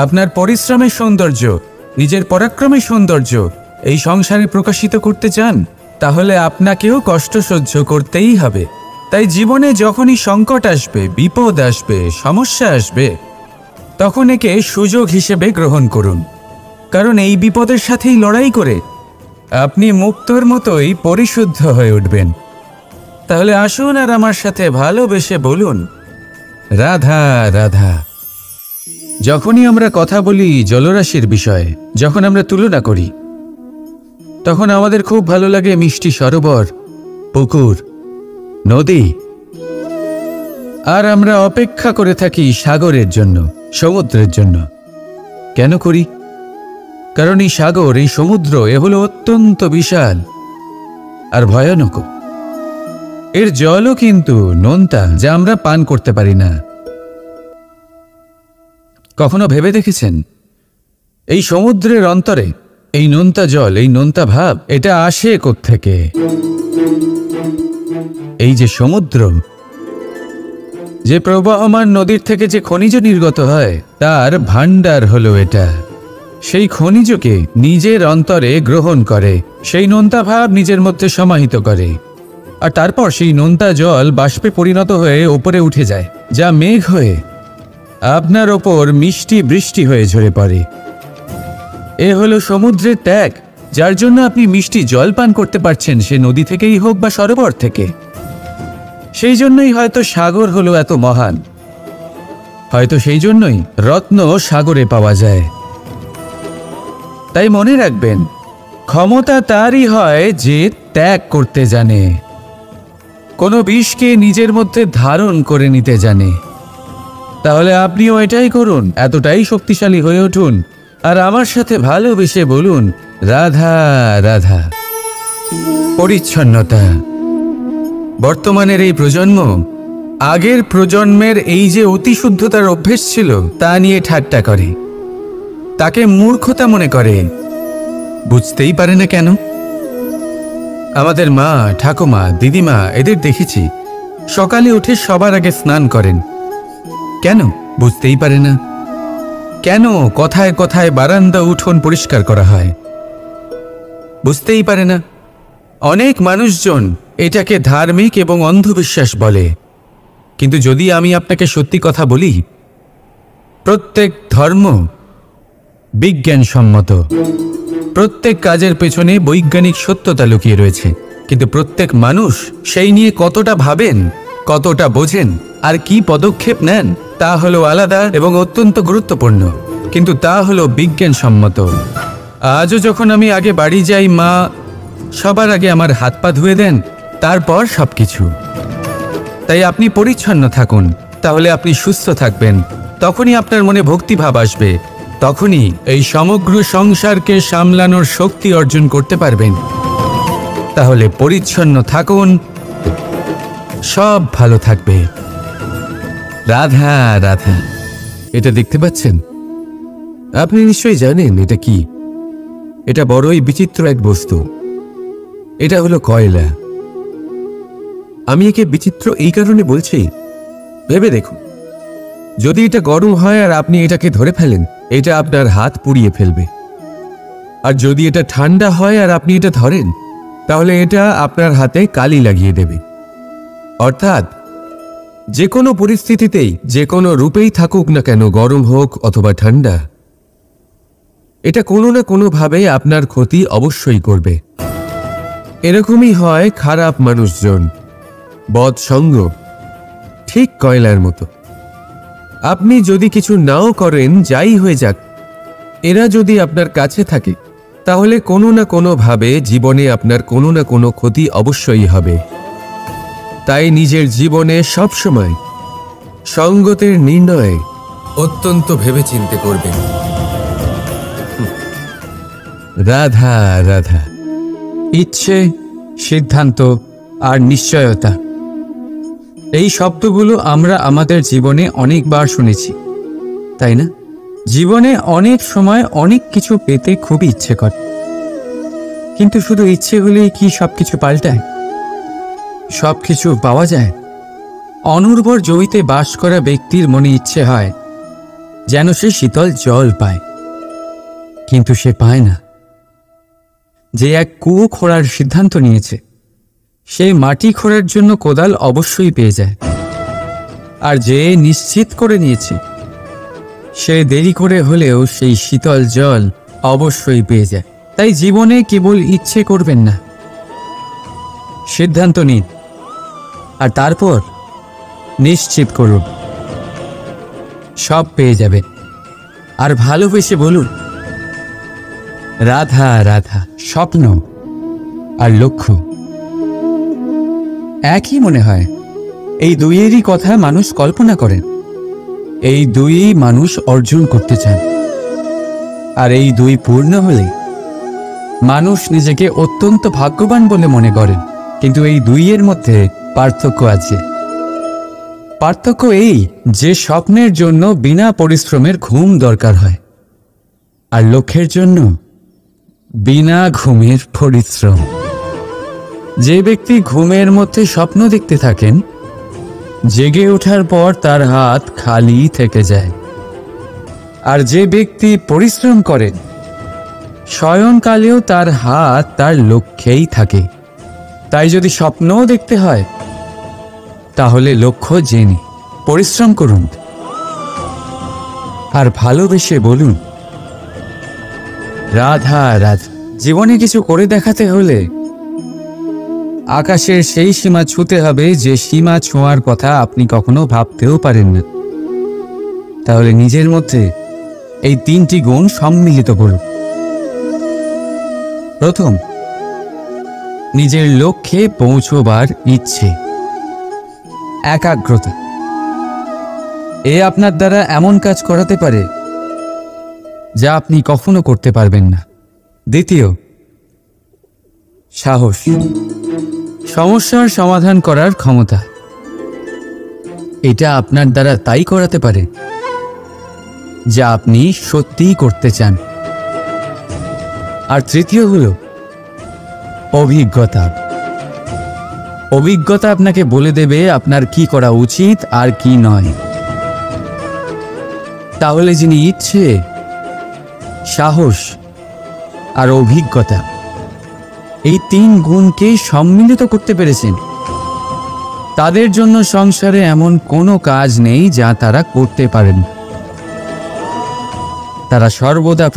আপনার পরিশ্রমের সৌন্দর্য, নিজের পরাক্রমের সৌন্দর্য এই সংসারে প্রকাশিত করতে চান, তাহলে আপনাকেও কষ্ট সহ্য করতেই হবে। তাই জীবনে যখনই সংকট আসবে, বিপদ আসবে, সমস্যা আসবে, তখন একে সুযোগ হিসেবে গ্রহণ করুন, কারণ এই বিপদের সাথেই লড়াই করে আপনি মুক্তর মতোই পরিশুদ্ধ হয়ে উঠবেন। তাহলে আসুন আর আমার সাথে ভালোবেসে বলুন, রাধা রাধা। যখনই আমরা কথা বলি জলরাশির বিষয়ে, যখন আমরা তুলনা করি, তখন আমাদের খুব ভালো লাগে মিষ্টি সরোবর, পুকুর, নদী, আর আমরা অপেক্ষা করে থাকি সাগরের জন্য, সমুদ্রের জন্য। কেন করি? কারণ এই সাগর, এই সমুদ্র, এ হলো অত্যন্ত বিশাল আর ভয়ানক। এর জলও কিন্তু নোনতা, যা আমরা পান করতে পারি না। কখনো ভেবে দেখেছেন এই সমুদ্রের অন্তরে এই নোনতা জল, এই নোনতা ভাব, এটা আসে কোত্থেকে? এই যে সমুদ্র, যে প্রবাহমান নদীর থেকে যে খনিজ নির্গত হয়, তার ভাণ্ডার হলো এটা। সেই খনিজকে নিজের অন্তরে গ্রহণ করে, সেই নোনতা ভাব নিজের মধ্যে সমাহিত করে, আর তারপর সেই নোনতা জল বাষ্পে পরিণত হয়ে ওপরে উঠে যায়, যা মেঘ হয়ে আপনার ওপর মিষ্টি বৃষ্টি হয়ে ঝরে পড়ে। এ হলো সমুদ্রের ত্যাগ, যার জন্য আপনি মিষ্টি জল পান করতে পারছেন, সে নদী থেকেই হোক বা সরোবর থেকে। সেই জন্যই হয়তো সাগর হলো এত মহান, হয়তো সেই জন্যই রত্ন সাগরে পাওয়া যায়। তাই মনে রাখবেন, ক্ষমতা তারই হয় যে ত্যাগ করতে জানে, কোনো বিষকে নিজের মধ্যে ধারণ করে নিতে জানে। তাহলে আপনিও এটাই করুন, এতটাই শক্তিশালী হয়ে উঠুন, আর আমার সাথে ভালোবেসে বলুন, রাধা রাধা। পরিচ্ছন্নতা। বর্তমানের এই প্রজন্ম আগের প্রজন্মের এই যে অতিশুদ্ধতার অভ্যেস ছিল, তা নিয়ে ঠাট্টা করে, তাকে মূর্খতা মনে করে। বুঝতেই পারে না কেন? আমাদের মা, ঠাকুমা, দিদিমা এদের দেখেছি সকালে উঠে সবার আগে স্নান করেন। কেন বুঝতেই পারে না। কেন কথায় কথায় বারান্দা উঠোন পরিষ্কার করা হয়, বুঝতেই পারে না। অনেক মানুষজন এটাকে ধার্মিক এবং অন্ধবিশ্বাস বলে, কিন্তু যদি আমি আপনাকে সত্যি কথা বলি, প্রত্যেক ধর্ম বিজ্ঞানসম্মত। প্রত্যেক কাজের পেছনে বৈজ্ঞানিক সত্যতা লুকিয়ে রয়েছে, কিন্তু প্রত্যেক মানুষ সেই নিয়ে কতটা ভাবেন, কতটা বোঝেন আর কি পদক্ষেপ নেন তা হলো আলাদা এবং অত্যন্ত গুরুত্বপূর্ণ, কিন্তু তা হলো বিজ্ঞানসম্মত। আজও যখন আমি আগে বাড়ি যাই, মা সবার আগে আমার হাত পা ধুয়ে দেন, তারপর সবকিছু। তাই আপনি পরিচ্ছন্ন থাকুন, তাহলে আপনি সুস্থ থাকবেন। তখনই আপনার মনে ভক্তিভাব আসবে, তখনই এই সমগ্র সংসারকে সামলানোর শক্তি অর্জন করতে পারবেন। তাহলে পরিচ্ছন্ন থাকুন, সব ভালো থাকবে। রাধা রাধা। এটা দেখতে পাচ্ছেন? আপনি নিশ্চয়ই জানেন এটা কি। এটা বড়ই বিচিত্র এক বস্তু। এটা হলো কয়লা। আমি একে বিচিত্র এই কারণে বলছি, ভেবে দেখুন, যদি এটা গরম হয় আর আপনি এটাকে ধরে ফেলেন, এটা আপনার হাত পুড়িয়ে ফেলবে। আর যদি এটা ঠান্ডা হয় আর আপনি এটা ধরেন, তাহলে এটা আপনার হাতে কালি লাগিয়ে দেবে। অর্থাৎ যে কোনো পরিস্থিতিতেই, যে কোনো রূপেই থাকুক না কেন, গরম হোক অথবা ঠান্ডা, এটা কোনো না কোনোভাবে আপনার ক্ষতি অবশ্যই করবে। এরকমই হয় খারাপ মানুষজন, বদসঙ্গ, ঠিক কয়লার মতো। আপনি যদি কিছু নাও করেন, যাই হয়ে যাক, এরা যদি আপনার কাছে থাকে, তাহলে কোনো না কোনোভাবে জীবনে আপনার কোনো না কোনো ক্ষতি অবশ্যই হবে। তাই নিজের জীবনে সবসময় সঙ্গতের নির্ণয় অত্যন্ত ভেবেচিন্তে করবেন। রাধা রাধা। ইচ্ছে, সিদ্ধান্ত আর নিশ্চয়তা, এই শব্দগুলো আমরা আমাদের জীবনে অনেকবার শুনেছি, তাই না? জীবনে অনেক সময় অনেক কিছু পেতে খুবই ইচ্ছে করে, কিন্তু শুধু ইচ্ছে হলেই কি সবকিছু পাল্টায়? সবকিছু পাওয়া যায়? অনুর্বর জমিতে বাস করা ব্যক্তির মনে ইচ্ছে হয় যেন সে শীতল জল পায়, কিন্তু সে পায় না। যে এক কুয়ো খোঁড়ার সিদ্ধান্ত নিয়েছে, সে মাটি খোঁড়ার জন্য কোদাল অবশ্যই পেয়ে যায়। আর যে নিশ্চিত করে নিয়েছে, সে দেরি করে হলেও সেই শীতল জল অবশ্যই পেয়ে যায়। তাই জীবনে কেবল ইচ্ছে করবেন না, সিদ্ধান্ত নিন আর তারপর নিশ্চিত করুন, সব পেয়ে যাবে। আর ভালোবেসে বলুন, রাধা রাধা। স্বপ্ন আর লক্ষ্য একই মনে হয়। এই দুইয়েরই কথা মানুষ কল্পনা করেন, এই দুই মানুষ অর্জন করতে চান। আর এই দুই পূর্ণ হলে মানুষ নিজেকে অত্যন্ত ভাগ্যবান বলে মনে করেন। কিন্তু এই দুইয়ের মধ্যে পার্থক্য আছে। পার্থক্য এই যে স্বপ্নের জন্য বিনা পরিশ্রমের ঘুম দরকার হয়, আর লক্ষ্যের জন্য বিনা ঘুমের পরিশ্রম। যে ব্যক্তি ঘুমের মধ্যে স্বপ্ন দেখতে থাকেন, জেগে ওঠার পর তার হাত খালি থেকে যায়। আর যে ব্যক্তি পরিশ্রম করেন, শয়নকালেও তার হাত তার লক্ষ্যেই থাকে। তাই যদি স্বপ্নও দেখতে হয়, তাহলে লক্ষ্য জেনে পরিশ্রম করুন আর ভালোবেসে বলুন, রাধা রাধা। জীবনে কিছু করে দেখাতে হলে আকাশের সেই সীমা ছুঁতে হবে যে সীমা ছোঁয়ার কথা আপনি কখনো ভাবতেও পারেন না। তাহলে নিজের মধ্যে এই তিনটি গুণ সম্মিলিত করুন। প্রথম, নিজের লক্ষ্যে পৌঁছবার ইচ্ছে, একাগ্রতা। এ আপনার দ্বারা এমন কাজ করাতে পারে যা আপনি কখনো করতে পারবেন না। দ্বিতীয়, সাহস, সমস্যার সমাধান করার ক্ষমতা। এটা আপনার দ্বারা তাই করাতে পারে যা আপনি সত্যিই করতে চান। আর তৃতীয় হলো অভিজ্ঞতা। অভিজ্ঞতা আপনাকে বলে দেবে আপনার কি করা উচিত আর কি নয়। তাহলে যিনি ইচ্ছে, সাহস আর অভিজ্ঞতা এই 3 গুণকে সম্মিলিত করতে পেরেছেন, তাদের জন্য সংসারে এমন কোনো কাজ নেই যা তারা করতে পারেন। তারা সর্বদা